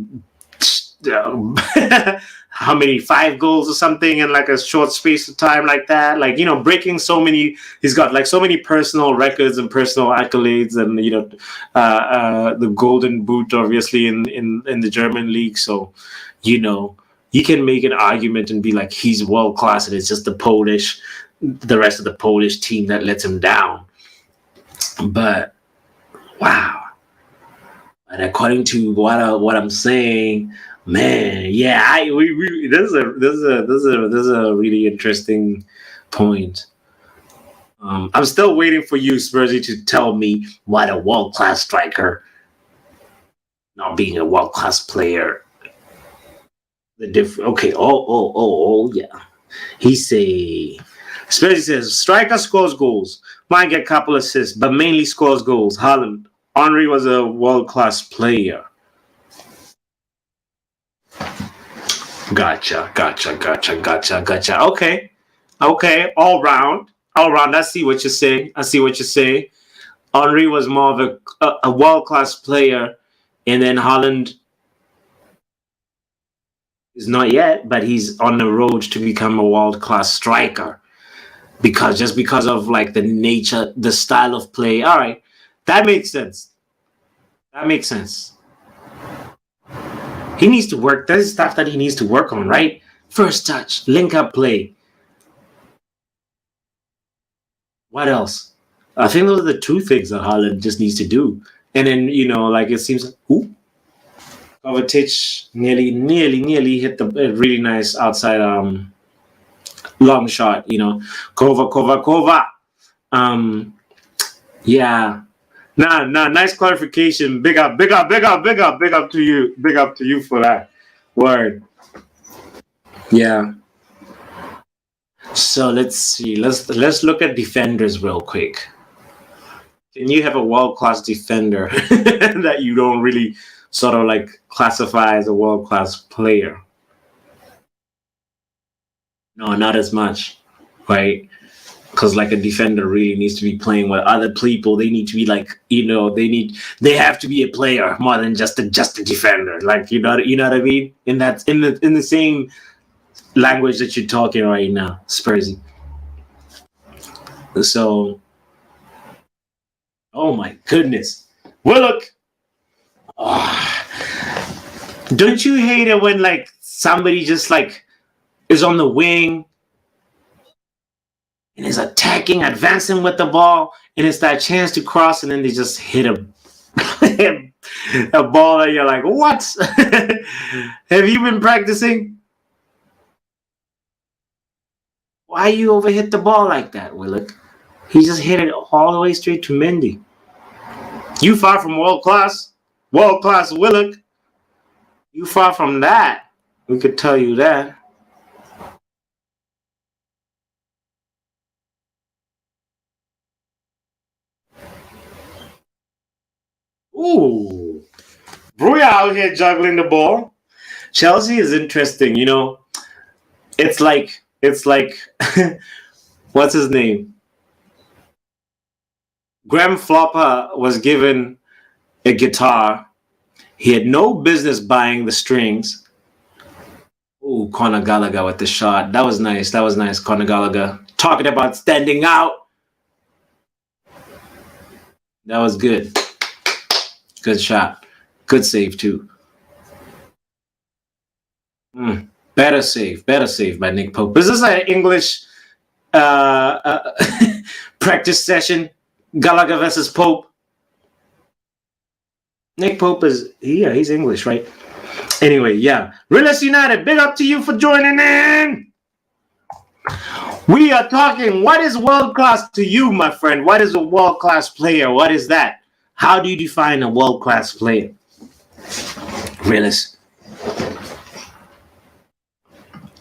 how many 5 goals or something in like a short space of time like that, like, you know, breaking so many. He's got like so many personal records and personal accolades, and you know, the golden boot obviously in the German league. So, you know, you can make an argument and be like, he's world class, and it's just the rest of the Polish team that lets him down. But wow. And according to what I'm saying, man, yeah, this is a really interesting point. I'm still waiting for you, Spursy, to tell me what a world-class striker, not being a world-class player, the different. Okay, yeah. Spursy says striker scores goals, might get a couple assists, but mainly scores goals. Haaland. Henry was a world-class player. Gotcha. Okay. All round. I see what you're saying. Henry was more of a world-class player, and then Haaland is not yet, but he's on the road to become a world-class striker because of like the nature, the style of play. All right. That makes sense. He needs to work. There's stuff that he needs to work on, right? First touch, link up play. What else? I think those are the 2 things that Haaland just needs to do. And then, you know, like it seems like, Kovacic nearly hit the really nice outside long shot, you know. Kova. Yeah. Nah, nice clarification. Big up to you. Big up to you for that. Word. Yeah. So let's see. Let's look at defenders real quick. Can you have a world-class defender that you don't really sort of like classify as a world-class player? No, not as much, right? Because like a defender really needs to be playing with other people. They need to be like, they have to be a player more than just a defender. Like, you know what I mean? And that's in the same language that you're talking right now, Spursy. So, oh my goodness. Well, look. Oh, don't you hate it when like somebody just like is on the wing and is attacking, advancing with the ball, and it's that chance to cross, and then they just hit a ball that you're like, what? Have you been practicing? Why you overhit the ball like that, Willock? He just hit it all the way straight to Mendy. You far from world class, Willock. You far from that. We could tell you that. Ooh, Bruya out here juggling the ball. Chelsea is interesting, you know. It's like what's his name? Graham Flopper was given a guitar. He had no business buying the strings. Ooh, Conor Gallagher with the shot. That was nice. Conor Gallagher. Talking about standing out. That was good. Good shot. Good save, too. Better save by Nick Pope. Is this an English practice session? Gallagher versus Pope. Nick Pope he's English, right? Anyway, yeah. Realist United, big up to you for joining in. We are talking, what is world-class to you, my friend? What is a world-class player? What is that? How do you define a world-class player? Realist.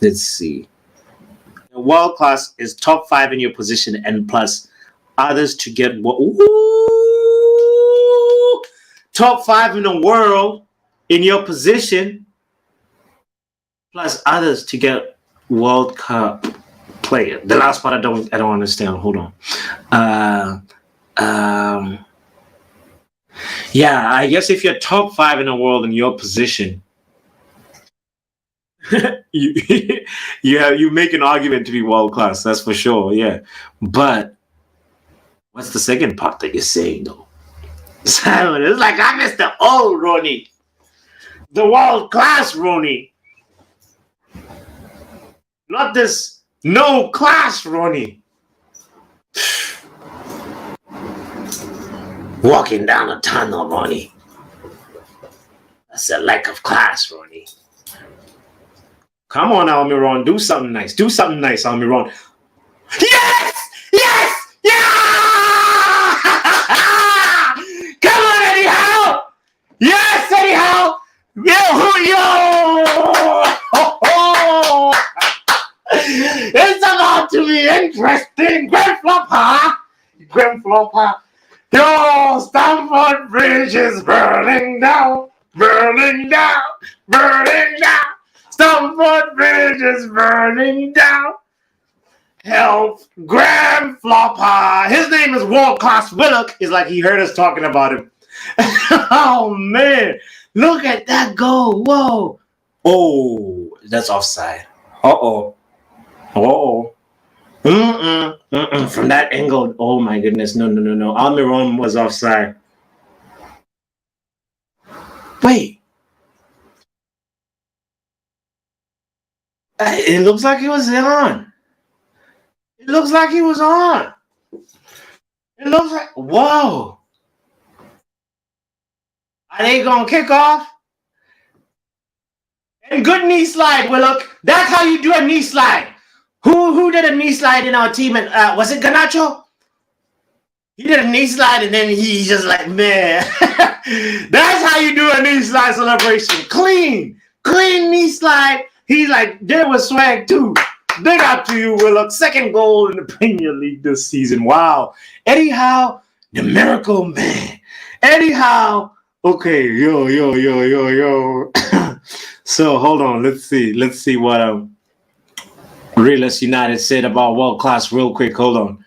Let's see. World-class is top 5 in your position and plus others to get top 5 in the world in your position plus others to get World Cup player. The last part I don't understand. Hold on. Yeah, I guess if you're top 5 in the world in your position, you make an argument to be world class. That's for sure. Yeah, but what's the second part that you're saying though? Simon, it's like I missed the old Ronnie, the world class Ronnie, not this no class Ronnie. Walking down a tunnel, Ronnie. That's a lack of class, Ronnie. Come on, Almiron. Do something nice. Almiron. Yes! Yes! Yeah! Come on, Eddie Howe! Yes, Eddie Howe! Yo! It's about to be interesting. Grand Flopper. Yo, Stamford Bridge is burning down. Stamford Bridge is burning down. Help, Graham Flopper. His name is World Class Willock. It's like he heard us talking about him. Oh, man. Look at that goal. Whoa. Oh, that's offside. Uh-oh. From that angle, oh my goodness, no. Almiron was offside. Wait. It looks like he was on. It looks like, whoa. Are they going to kick off? And good knee slide, Willock. That's how you do a knee slide. Who did a knee slide in our team? And was it Garnacho? He did a knee slide and then he just like, man. That's how you do a knee slide celebration. Clean knee slide. He's like, there was swag too. Big up to you, Willock. Second goal in the Premier League this season. Wow. Eddie Howe, The Miracle Man. Anyhow, okay, yo. So hold on, let's see what Realist United said about world class real quick. Hold on.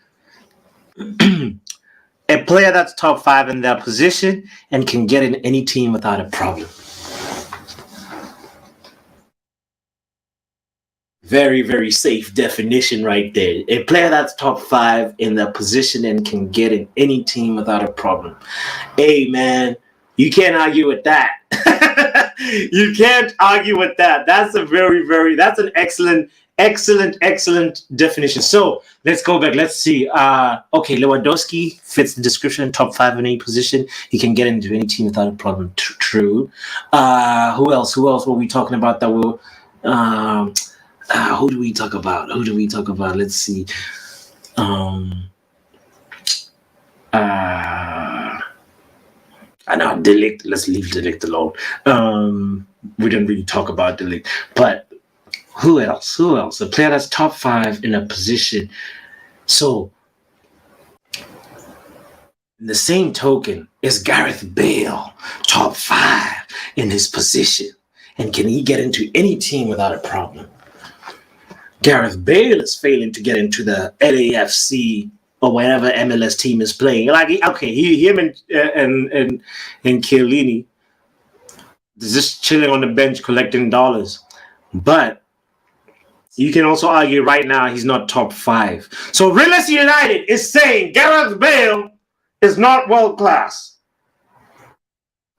A player that's top 5 in their position and can get in any team without a problem. Very, very safe definition right there. A player that's top 5 in their position and can get in any team without a problem. Hey, man, you can't argue with that. You can't argue with that. That's a that's an excellent definition. So let's go back. Let's see. Okay, Lewandowski fits the description. Top 5 in any position. He can get into any team without a problem. True. Who else were we talking about that will who do we talk about? Let's see. I know De Ligt. Let's leave De Ligt alone. We didn't really talk about De Ligt, but who else? A player that's top 5 in a position. So, in the same token, is Gareth Bale top 5 in his position, and can he get into any team without a problem? Gareth Bale is failing to get into the LAFC or whatever MLS team is playing. Like, okay, him and Chiellini just chilling on the bench collecting dollars. But you can also argue right now he's not top 5. So Realist United is saying Gareth Bale is not world class.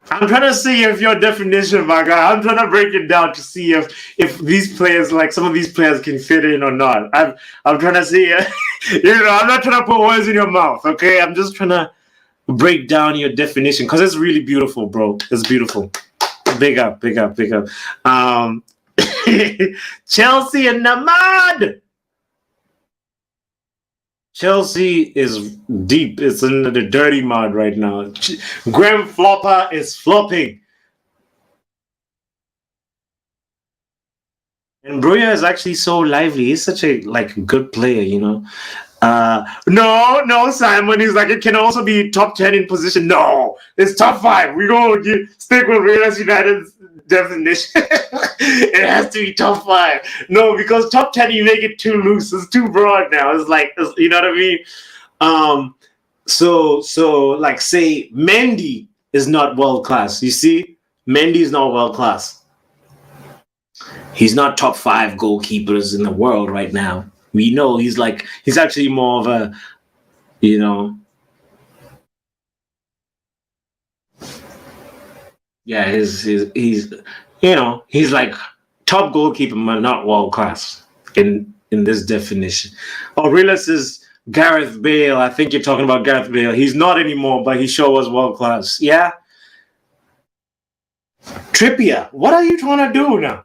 I'm trying to see if your definition, my guy, I'm trying to break it down to see if these players, like some of these players, can fit in or not. I'm trying to see, I'm not trying to put words in your mouth, okay? I'm just trying to break down your definition because it's really beautiful, bro. It's beautiful. Big up. Chelsea in the mud. Chelsea is deep. It's in the dirty mud right now. Graham Flopper is flopping. And Broya is actually so lively. He's such a good player, you know. No, Simon. He's like, it can also be top 10 in position. No, it's top 5. We go stick with Realist United's definition. It has to be top 5. No, because top 10 you make it too loose. It's too broad now. It's like, you know what I mean? So like say Mendy is not world class. You see, Mendy is not world class. He's not top 5 goalkeepers in the world right now. We know he's actually more of a, you know. Yeah, he's like top goalkeeper, but not world class in this definition. Realist is Gareth Bale. I think you're talking about Gareth Bale. He's not anymore, but he sure was world class. Yeah. Trippier, what are you trying to do now?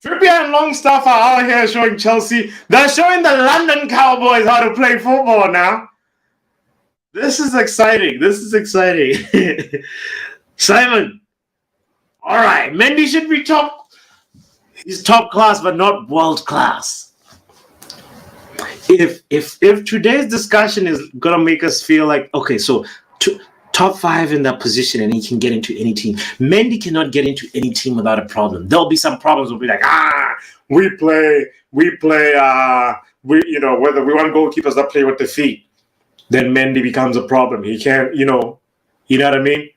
Trippier and Longstaff are out here showing Chelsea. They're showing the London Cowboys how to play football now. This is exciting. Simon. All right. Mendy should be top. He's top class, but not world class. If today's discussion is going to make us feel like, okay, so top 5 in that position and he can get into any team. Mendy cannot get into any team without a problem. There'll be some problems. We'll be like, we play, whether we want goalkeepers that play with the feet, then Mendy becomes a problem. He can't, you know what I mean?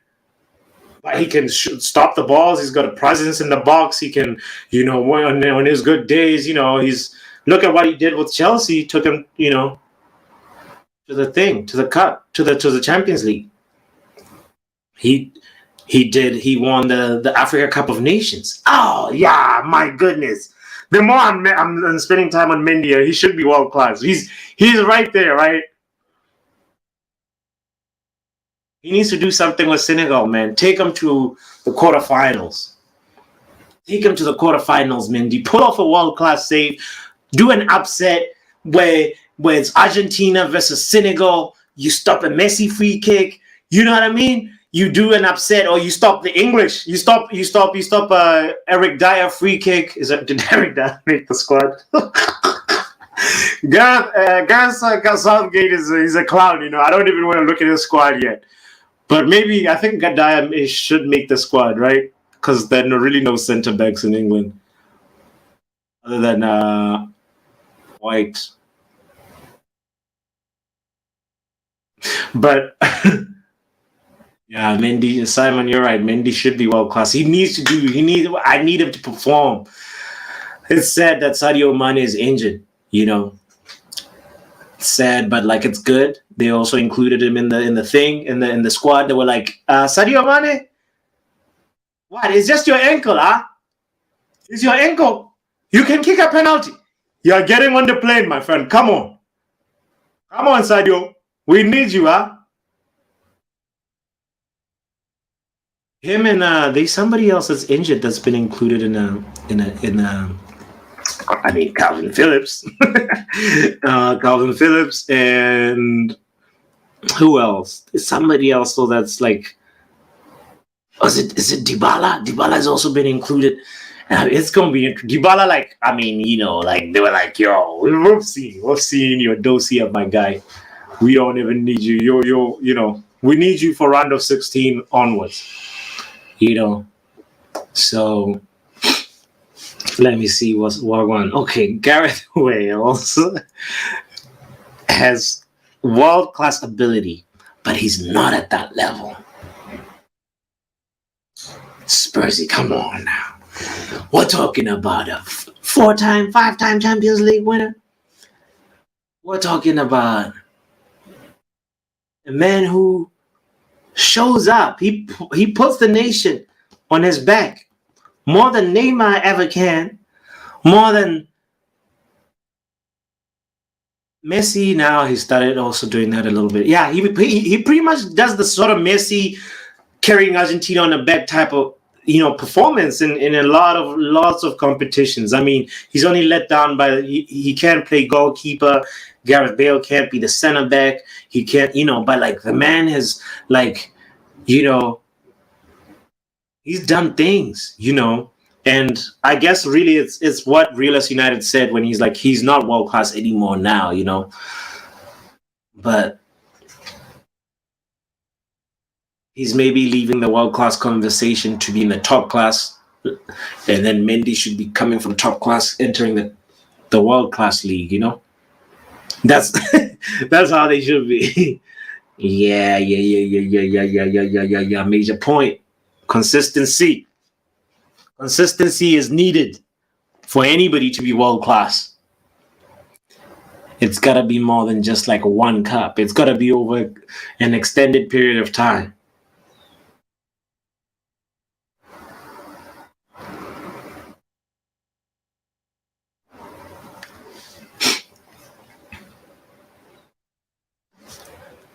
But he can stop the balls. He's got a presence in the box. He can, on his good days, look at what he did with Chelsea. He took him, to the cup, to the Champions League. He won the Africa Cup of Nations. Oh yeah, my goodness. The more I'm spending time on Mendy, he should be world class. He's right there, right? He needs to do something with Senegal, man. Take him to the quarterfinals. Mendy. Pull off a world-class save. Do an upset where it's Argentina versus Senegal. You stop a Messi free kick. You know what I mean? You do an upset, or you stop the English. You stop Eric Dyer free kick. Did Eric Dyer make the squad? Gareth Southgate he's a clown. I don't even want to look at his squad yet. But maybe I think Gadaya should make the squad, right? Because there are really no centre backs in England other than White. But yeah, Mendy, Simon, you're right. Mendy should be world class. I need him to perform. It's sad that Sadio Mane is injured. It's sad, but it's good. They also included him in the squad. They were like, Sadio Mane, what? It's just your ankle, huh? It's your ankle. You can kick a penalty. You're getting on the plane, my friend. Come on, Sadio. We need you, huh? Him and there's somebody else that's injured that's been included in Calvin Phillips. Calvin Phillips and who else? There's somebody else though that's like, is it Dybala? Dybala has also been included. It's gonna be Dybala. They were like, yo, we've seen your dosy of my guy. We don't even need you. We need you for round of 16 onwards. So let me see what's one. Okay, Gareth Wales has world-class ability, but he's not at that level. Spursy, come on now. We're talking about a 4-time, 5-time Champions League winner. We're talking about a man who shows up. He puts the nation on his back more than Neymar ever can, more than Messi. Now he started also doing that a little bit. Yeah, he pretty much does the sort of Messi carrying Argentina on the back type of performance in lots of competitions. I mean, he's only let down by he can't play goalkeeper. Gareth Bale can't be the center back. He can't, but the man has he's done things, and I guess really it's what Realist United said when he's like, he's not world class anymore now, but he's maybe leaving the world class conversation to be in the top class, and then Mendy should be coming from top class, entering the world class league, That's that's how they should be. Yeah. Major point. Consistency is needed for anybody to be world class. It's got to be more than just like one cup. It's got to be over an extended period of time.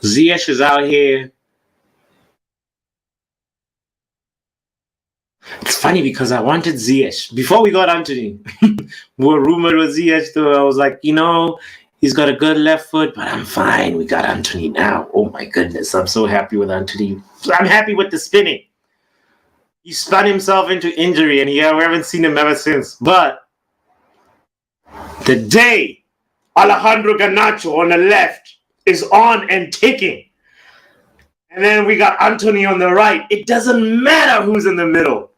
Ziyech is out here. It's funny because I wanted Ziyech before we got Anthony. We were rumored with Ziyech, though. I was like, he's got a good left foot, but I'm fine. We got Anthony now. Oh my goodness, I'm so happy with Anthony. I'm happy with the spinning. He spun himself into injury, and we haven't seen him ever since. But the day Alejandro Garnacho on the left is on and ticking, and then we got Anthony on the right, it doesn't matter who's in the middle.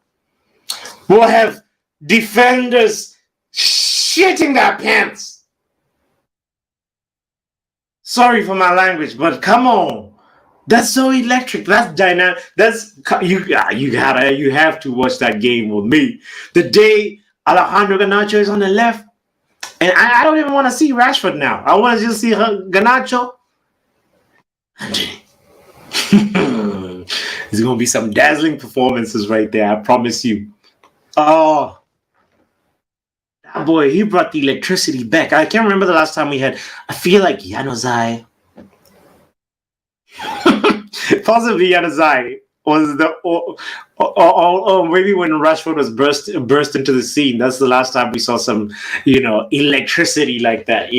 We'll have defenders shitting their pants. Sorry for my language, but come on. That's so electric. That's dynamic. That's you have to watch that game with me. The day Alejandro Garnacho is on the left, and I don't even want to see Rashford now. I want to just see Garnacho. There's going to be some dazzling performances right there. I promise you. Oh, that boy, he brought the electricity back. I can't remember the last time we had. I feel like Januzaj. Possibly Januzaj was or maybe when Rashford was burst into the scene. That's the last time we saw some, electricity like that,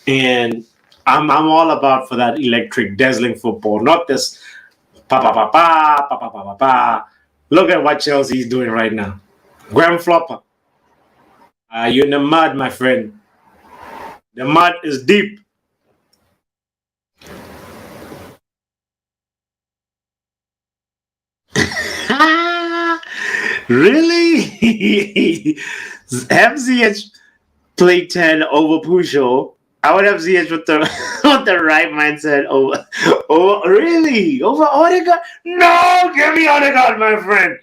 And I'm all about for that electric, dazzling football, not this pa pa pa pa pa pa pa pa pa. Look at what Chelsea's doing right now. Graham Flopper. You're in the mud, my friend. The mud is deep. Really? Have ZH play 10 over Pujo? I would have ZH with the with the right mindset over. Oh, really? Over Odegaard? No, give me Odegaard, my friend.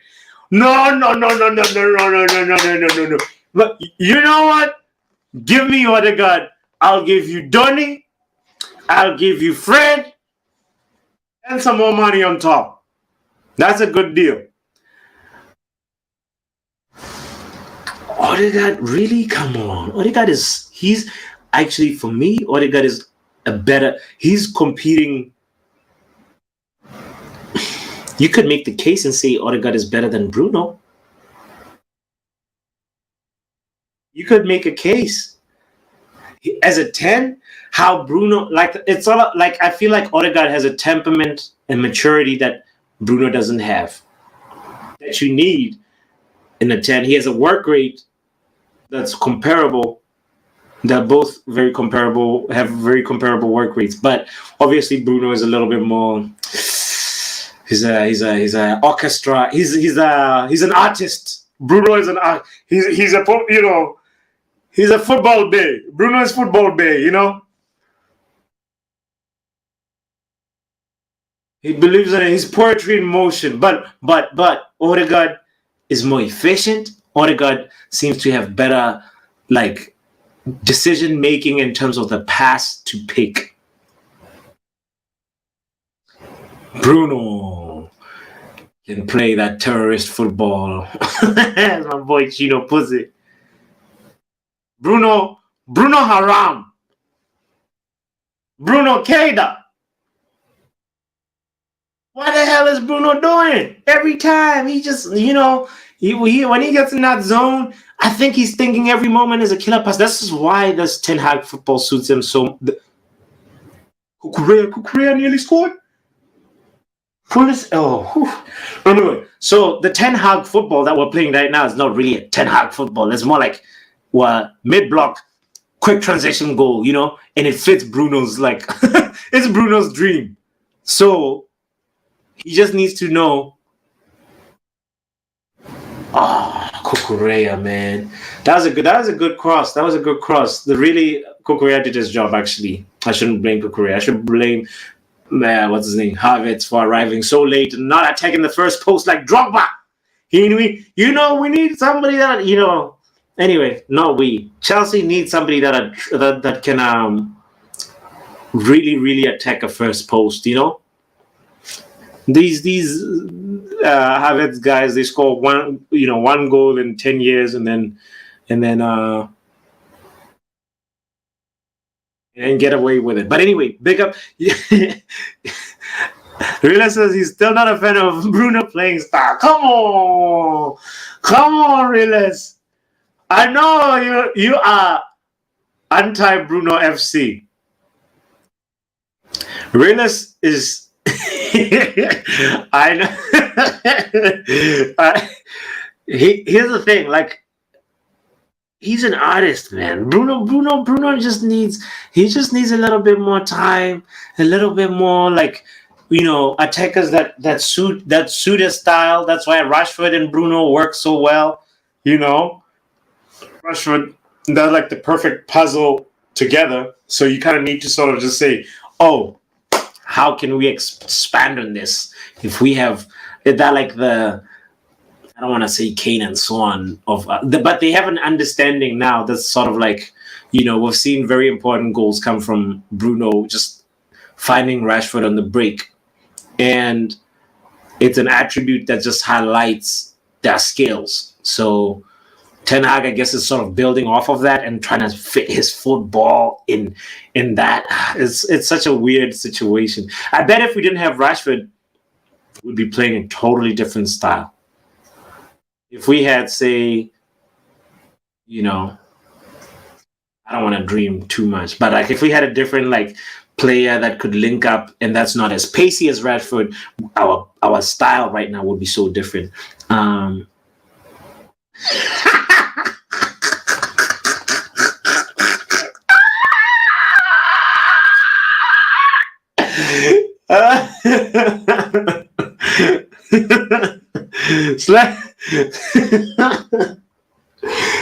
No, no, no, no, no, no, no, no, no, no, no, no, no, no. But you know what? Give me Odegaard. I'll give you Donny. I'll give you Fred. And some more money on top. That's a good deal. Odegaard, really? Come on. Odegaard he's actually, for me, Odegaard is he's competing. You could make the case and say Odegaard is better than Bruno. You could make a case. As a 10, how Bruno, it's all like, I feel like Odegaard has a temperament and maturity that Bruno doesn't have. That you need in a 10. He has a work rate that's comparable. They're both very comparable, have very comparable work rates. But obviously Bruno is a little bit more. He's a orchestra. He's an artist. Bruno is an art. He's a football bay. Bruno is football bay. He believes in his poetry in motion. But Odegaard is more efficient. Odegaard seems to have better decision making in terms of the pass to pick. Bruno can play that terrorist football. As my boy Chino puts it. Bruno Haram. Bruno Keita. What the hell is Bruno doing? Every time he just, when he gets in that zone, I think he's thinking every moment is a killer pass. This is why this Ten Hag football suits him so. Kukurea nearly scored. Anyway, so the Ten Hag football that we're playing right now is not really a Ten Hag football. It's more like mid-block, quick transition goal, and it fits Bruno's it's Bruno's dream. So he just needs to know. Kukurea, man, that was a good cross. Kukurea did his job. Actually, I shouldn't blame Kukurea. I should blame what's his name, Havertz, for arriving so late and not attacking the first post like Drogba. We need somebody that Anyway, not we. Chelsea needs somebody that can really, really attack a first post. These Havertz guys, they score one goal in 10 years and then get away with it. But anyway, big up. Rila says he's still not a fan of Bruno playing style. Come on, Rilas. I know you are anti-Bruno FC. Rilas is. I know. Here's the thing, he's an artist, man. Bruno just needs a little bit more time, a little bit more attackers that suit his style. That's why Rashford and Bruno work so well. Rashford, they're the perfect puzzle together. So you kind of need to sort of just say, how can we expand on this? If we have that, I don't want to say Kane and so on but they have an understanding now that's sort of we've seen very important goals come from Bruno just finding Rashford on the break, and it's an attribute that just highlights their skills. So Ten Hag, I guess, is sort of building off of that and trying to fit his football in that. It's such a weird situation. I bet if we didn't have Rashford, we'd be playing a totally different style. If we had, say, I don't want to dream too much, but if we had a different player that could link up and that's not as pacey as Rashford, our style right now would be so different. Uh, slap,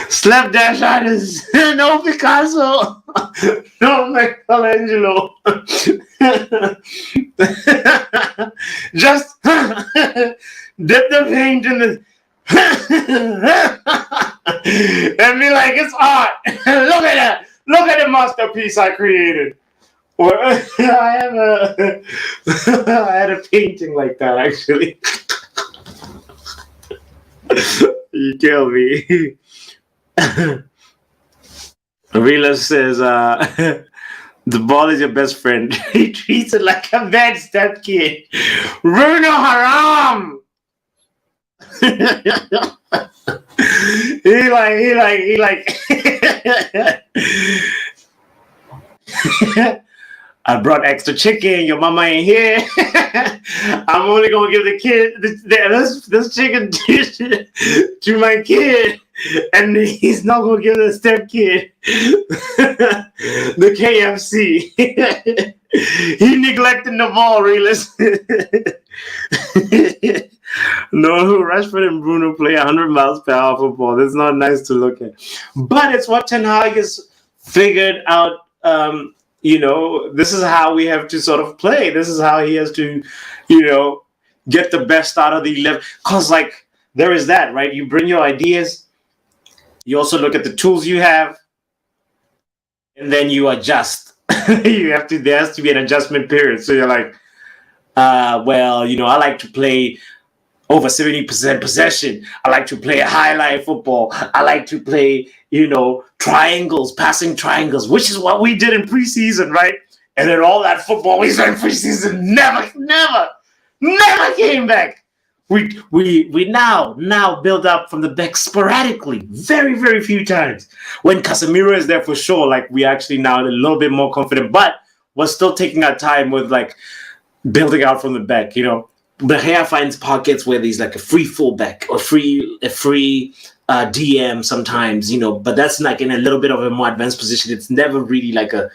slapdash artist. No Picasso. No Michelangelo. Just dip the paint in the and be like, it's art. Look at that. Look at the masterpiece I created. Well, I had a painting like that actually. You kill me. Rila says, the ball is your best friend. He treats it like a bad step kid. Bruno Haram. he like I brought extra chicken. Your mama ain't here. I'm only gonna give the kid this chicken dish to my kid, and he's not gonna give the step kid the KFC. He neglected the ball, realist. No, Rashford and Bruno play 100 miles per hour football. That's not nice to look at, but it's what Ten Hag has figured out. This is how we have to sort of play. This is how he has to, get the best out of the 11. Because, there is that, right? You bring your ideas. You also look at the tools you have. And then you adjust. There has to be an adjustment period. So you're like, I like to play over 70% possession. I like to play a highlight football. I like to play, triangles, passing triangles, which is what we did in preseason, right? And then all that football we saw in preseason never came back. We now build up from the back sporadically, very, very few times. When Casemiro is there for sure, we actually now a little bit more confident, but we're still taking our time with building out from the back, But here finds pockets where there's a free fullback or a free DM sometimes, but that's in a little bit of a more advanced position. It's never really a,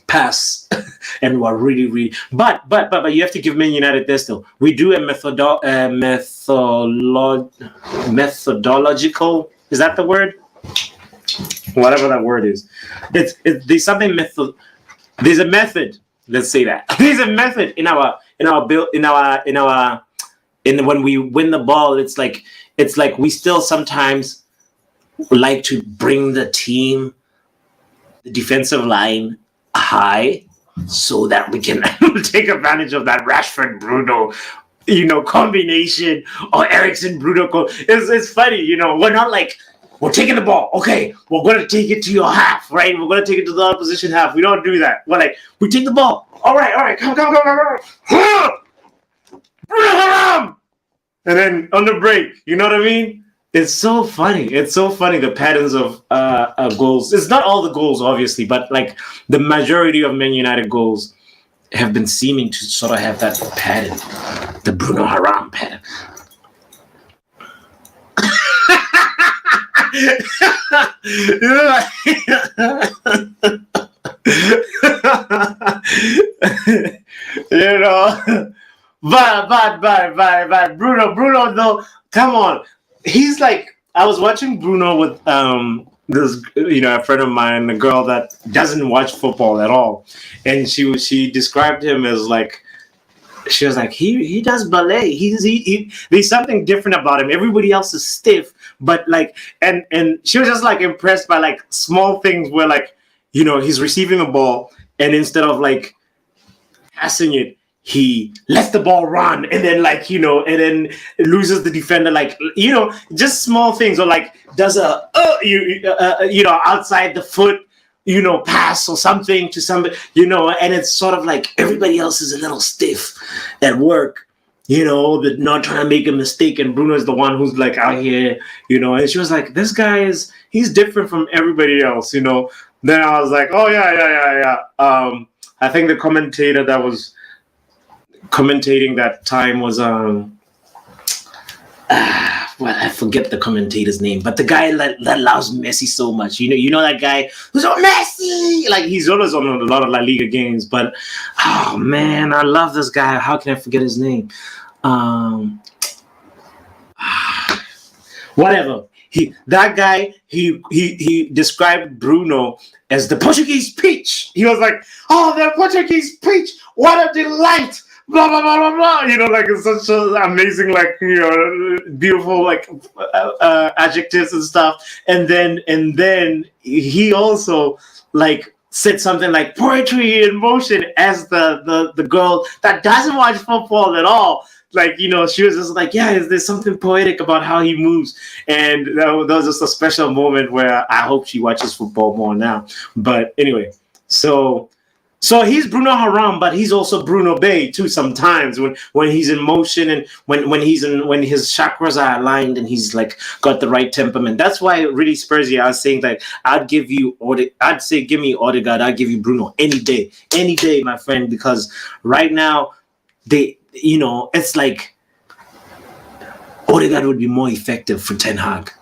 pass. And we're really, but you have to give Man United this though. We do a methodological. Is that the word? Whatever that word is. There's something There's a method. Let's say that there's a method in our build when we win the ball. It's like we still sometimes like to bring the defensive line high so that we can take advantage of that Rashford Bruno combination or Eriksen Bruno. It's funny, we're not we're taking the ball. Okay, we're going to take it to your half, right? We're going to take it to the opposition half. We don't do that. We're we take the ball. All right, come. And then on the break, you know what I mean? It's so funny. The patterns of goals. It's not all the goals, obviously, but the majority of Man United goals have been seeming to sort of have that pattern, the Bruno Haram pattern. But Bruno though, come on, he's I was watching Bruno with this a friend of mine, a girl that doesn't watch football at all, and she described him as she was he does ballet. He there's something different about him. Everybody else is stiff, but and she was just impressed by small things where he's receiving a ball and instead of passing it, he lets the ball run and then and then loses the defender just small things or does a outside the foot pass or something to somebody, and it's sort of everybody else is a little stiff at work, but not trying to make a mistake. And Bruno is the one who's out here, and she was this guy he's different from everybody else, Then I was oh, yeah. I think the commentator that was commentating that time was, well, I forget the commentator's name, but the guy that loves Messi so much. You know that guy who's on Messi. Like he's always on a lot of La Liga games, but oh man, I love this guy. How can I forget his name? Whatever. That guy he described Bruno as the Portuguese peach. He was like, "Oh, the Portuguese peach! What a delight!" Blah blah blah blah blah. Like it's such an amazing, like beautiful, like adjectives and stuff. And then he also like said something like poetry in motion as the girl that doesn't watch football at all. Like, she was just like, yeah, there's something poetic about how he moves. And that was just a special moment where I hope she watches football more now. But anyway, so he's Bruno Haram, but he's also Bruno Bay too sometimes when he's in motion and when his chakras are aligned and he's like got the right temperament. That's why really Spursy, I was saying that I'd say give me Odegaard, I'd give you Bruno any day, my friend, because right now it's like Odegaard would be more effective for Ten Hag,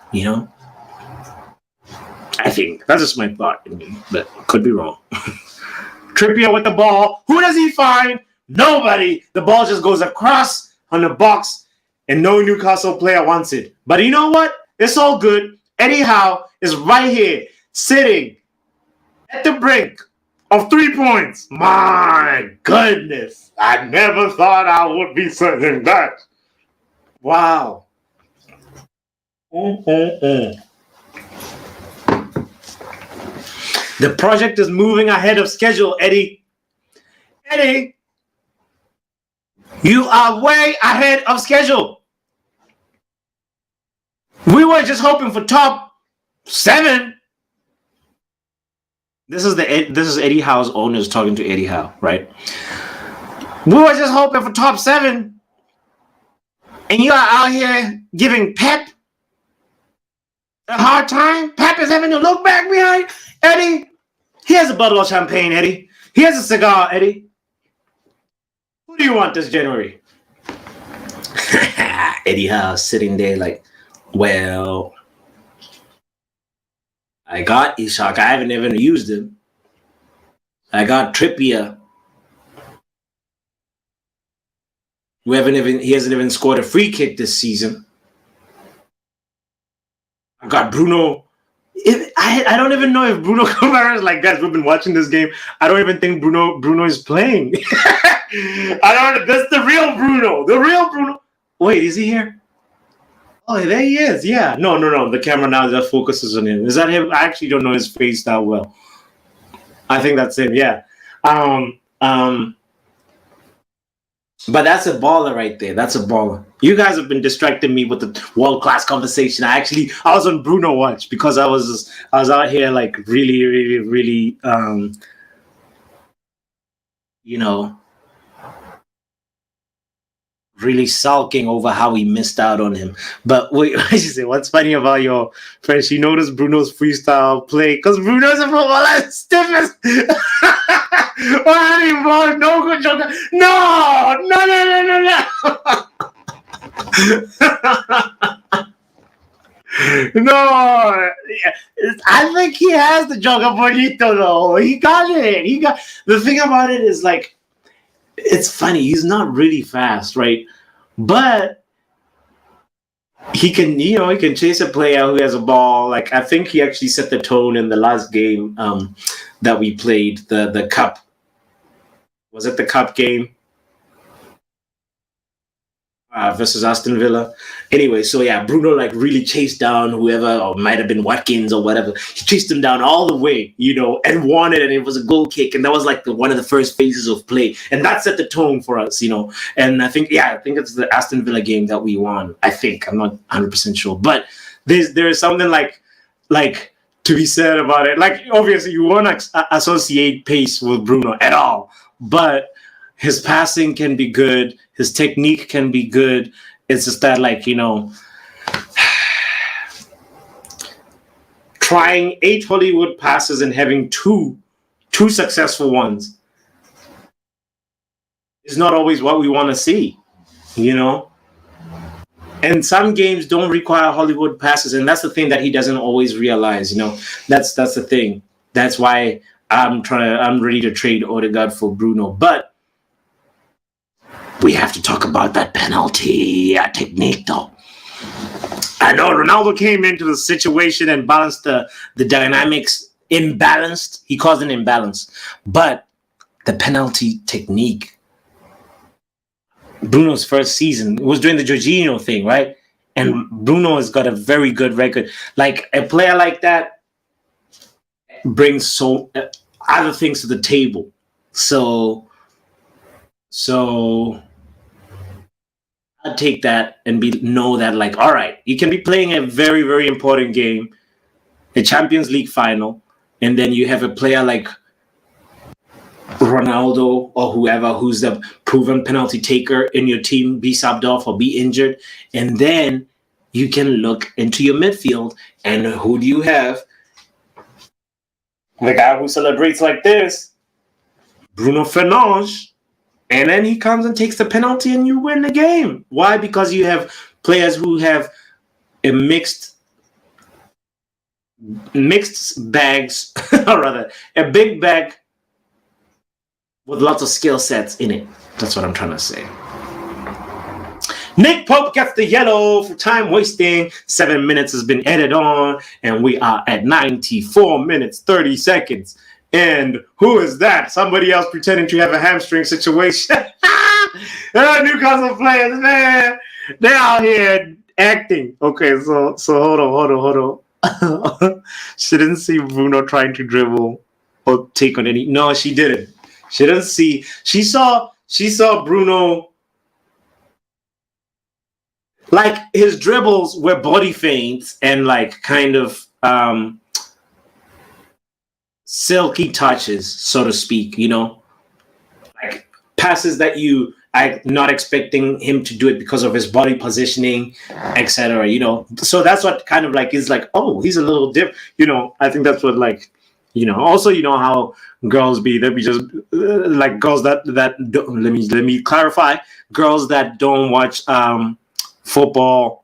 I think. That's just my thought, but could be wrong. Trippier with the ball. Who does he find? Nobody. The ball just goes across on the box and no Newcastle player wants it. But you know what? It's all good. Eddie Howe is right here, sitting at the brink of 3 points. My goodness. I never thought I would be saying that. Wow. The project is moving ahead of schedule, Eddie. Eddie, you are way ahead of schedule. We were just hoping for top 7. This is Eddie Howe's owners talking to Eddie Howe, right? We were just hoping for top 7, and you are out here giving Pep a hard time. Pep is having to look back behind. Eddie, here's a bottle of champagne, Eddie. Here's a cigar, Eddie. Who do you want this January? Eddie Howe sitting there like, well, I got Ishak. I haven't even used him. I got Trippier. He hasn't even scored a free kick this season. I got Bruno. I don't even know if Bruno Camara, like, guys, we've been watching this game. I don't even think Bruno is playing. That's the real Bruno. The real Bruno. Wait, is he here? Oh, there he is. Yeah. No. The camera now just focuses on him. Is that him? I actually don't know his face that well. I think that's him. Yeah. But that's a baller right there. That's a baller. You guys have been distracting me with the world-class conversation. I was on Bruno watch because I was out here like really, really, really, really sulking over how we missed out on him. But wait, I should say, what's funny about your friend? She noticed Bruno's freestyle play because Bruno's a footballer, stiff as. No good joker. No. No, I think he has the joker bonito though. He got it. The thing about it is like, it's funny. He's not really fast, right? But he can, he can chase a player who has a ball. Like I think he actually set the tone in the last game that we played, the cup. Was it the cup game? Versus Aston Villa. Anyway, so yeah, Bruno like really chased down whoever, or might have been Watkins or whatever. He chased him down all the way, and won it, and it was a goal kick, and that was like one of the first phases of play, and that set the tone for us, And I think it's the Aston Villa game that we won. I think I'm not 100% sure, but there's something like to be said about it. Like obviously you won't associate pace with Bruno at all, but his passing can be good. His technique can be good. It's just that, trying 8 Hollywood passes and having two successful ones is not always what we want to see, And some games don't require Hollywood passes, and that's the thing that he doesn't always realize. That's the thing. That's why I'm ready to trade Odegaard for Bruno. But we have to talk about that penalty technique, though. I know Ronaldo came into the situation and balanced the dynamics. Imbalanced. He caused an imbalance. But the penalty technique, Bruno's first season, it was during the Jorginho thing, right? And Bruno has got a very good record. Like, a player like that brings so other things to the table. So I'd take that and know that, like, all right, you can be playing a very, very important game, a Champions League final, and then you have a player like Ronaldo or whoever who's the proven penalty taker in your team be subbed off or be injured, and then you can look into your midfield, and who do you have? The guy who celebrates like this, Bruno Fernandes. And then he comes and takes the penalty and you win the game. Why? Because you have players who have a mixed bags, or rather, a big bag with lots of skill sets in it. That's what I'm trying to say. Nick Pope gets the yellow for time wasting. 7 minutes has been added on, and we are at 94 minutes, 30 seconds. And who is that? Somebody else pretending to have a hamstring situation. Newcastle players, man, they're out here acting. Okay, so hold on. She didn't see Bruno trying to dribble or take on any. No, she didn't. She didn't see. She saw Bruno. Like, his dribbles were body feints and like kind of silky touches, so to speak, like passes that you are not expecting him to do it because of his body positioning, etc. So that's what kind of like is like, oh, he's a little different. I think that's what, like, also, how girls be. They'll be just like girls that don't, let me clarify, girls that don't watch football,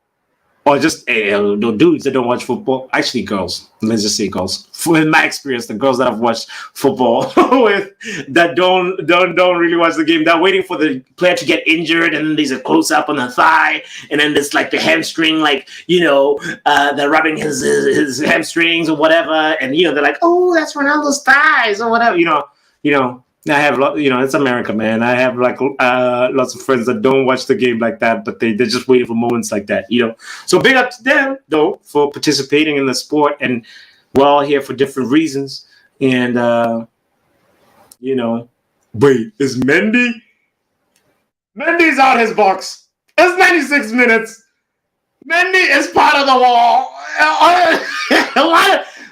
or just dudes that don't watch football. Actually, girls. Let's just say girls. In my experience, the girls that I've watched football with that don't really watch the game. They're waiting for the player to get injured, and then there's a close up on the thigh, and then there's like the hamstring, like they're rubbing his hamstrings or whatever, and they're like, oh, that's Ronaldo's thighs or whatever. I have, it's America, man. I have like lots of friends that don't watch the game like that, but they're just waiting for moments like that, So big up to them, though, for participating in the sport, and we're all here for different reasons. And wait, is Mendy? Mendy's out his box. It's 96 minutes. Mendy is part of the wall.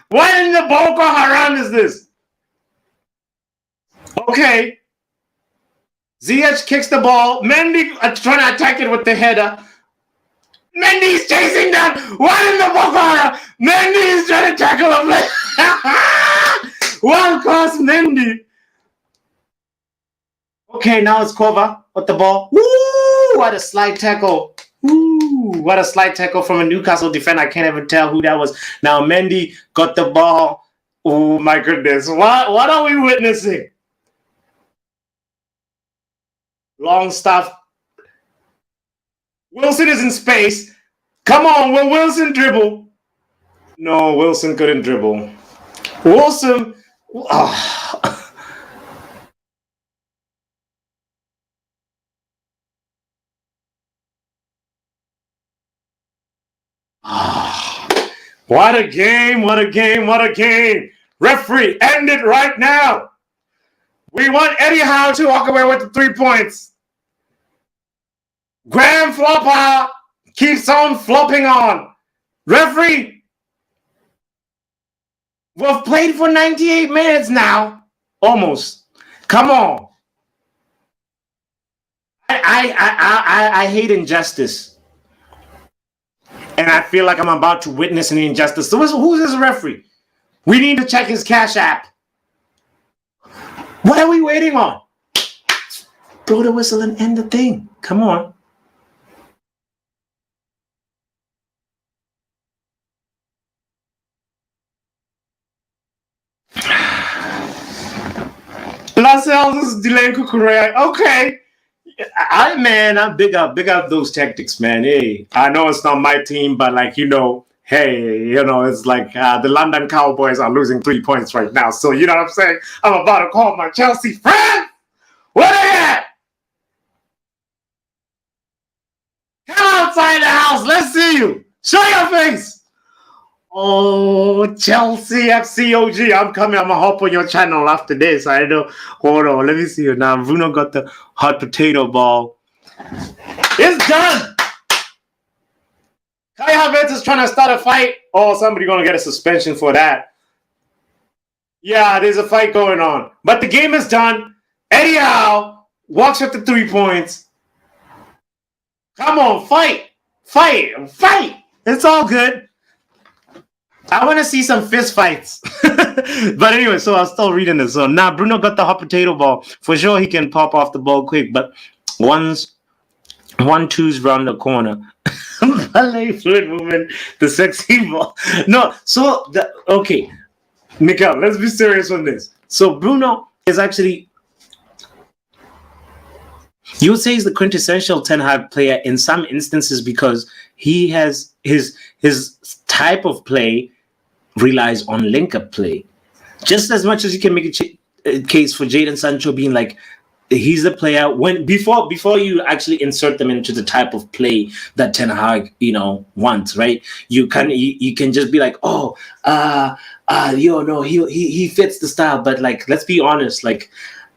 What in the Boko Haram is this? Okay. Ziyech kicks the ball. Mendy trying to attack it with the header. Mendy's chasing down. What in the Boko Haram? Mendy is trying to tackle him. One cross, Mendy. Okay, now it's Kova with the ball. Woo! What a slide tackle. Woo! What a slide tackle from a Newcastle defender. I can't even tell who that was. Now Mendy got the ball. Oh my goodness. What are we witnessing? Long stuff. Wilson is in space. Come on, will Wilson dribble? No, Wilson couldn't dribble. Wilson. Oh. What a game, what a game, what a game. Referee, end it right now. We want Eddie Howe to walk away with the 3 points. Graham Flopper keeps on flopping on. Referee, we've played for 98 minutes now. Almost. Come on. I hate injustice. And I feel like I'm about to witness an injustice. So who's this referee? We need to check his Cash App. What are we waiting on? Blow the whistle and end the thing. Come on. Marcel is delaying Kukurea. Okay. I'm big up those tactics, man. Hey, I know it's not my team, but like, hey, it's like the London Cowboys are losing 3 points right now. So, you know what I'm saying? I'm about to call my Chelsea friends. Where they at? Come outside the house. Let's see you. Show your face. Oh, Chelsea FCOG. I'm coming. I'm going to hop on your channel after this. I know. Hold on. Let me see you now. Bruno got the hot potato ball. It's done. Kai Havertz is trying to start a fight. Oh, somebody going to get a suspension for that. Yeah, there's a fight going on. But the game is done. Eddie Howe walks up to 3 points. Come on, fight. Fight. Fight. It's all good. I want to see some fist fights. But anyway, so I'm still reading this. So now Bruno got the hot potato ball. For sure, he can pop off the ball quick. But 1-2's round the corner. Ballet fluid movement, the sexy ball. No, so, okay. Mikael, let's be serious on this. So Bruno is actually, you would say he's the quintessential Ten Hag player in some instances because he has his type of play relies on link-up play. Just as much as you can make a case for Jadon Sancho being like, he's the player when before you actually insert them into the type of play that Ten Hag wants, right? You can just be like, he fits the style, but like, let's be honest, like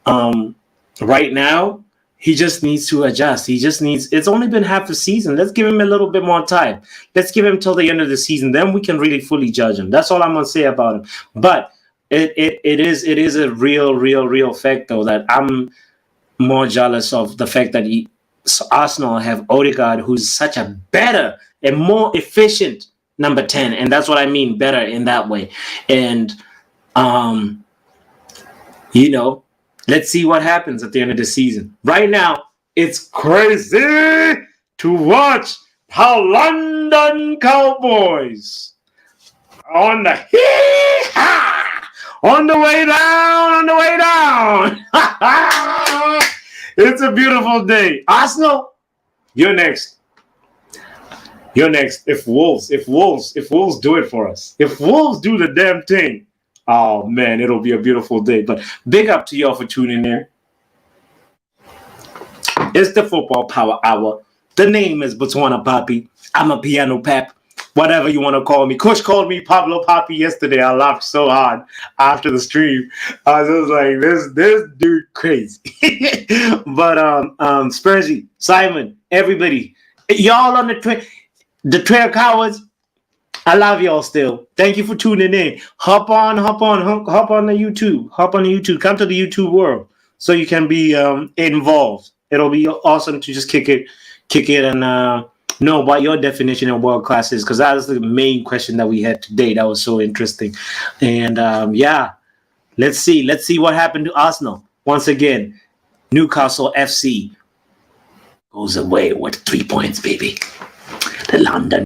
right now he just needs to adjust. It's only been half a season. Let's give him a little bit more time. Let's give him till the end of the season. Then we can really fully judge him. That's all I'm gonna say about him. But it is a real fact though that I'm more jealous of the fact that Arsenal have Odegaard, who's such a better and more efficient number 10, and that's what I mean, better in that way. And let's see what happens at the end of the season. Right now, it's crazy to watch how London Cowboys on the way down. It's a beautiful day. Arsenal, you're next. If Wolves do it for us, if Wolves do the damn thing, oh man, it'll be a beautiful day. But big up to y'all for tuning in. It's the Football Power Hour. The name is Botswana Papi. I'm a piano pap. Whatever you want to call me. Coach called me Pablo Papi yesterday. I laughed so hard after the stream. I was just like, this dude crazy. But Spursy, Simon, everybody, y'all on the Twitter cowards, I love y'all still. Thank you for tuning in. Hop on the YouTube. Come to the YouTube world so you can be involved. It'll be awesome to just kick it and know what your definition of world class is, because that was the main question that we had today. That was so interesting. And let's see what happened to Arsenal. Once again, Newcastle FC goes away with 3 points, baby. The London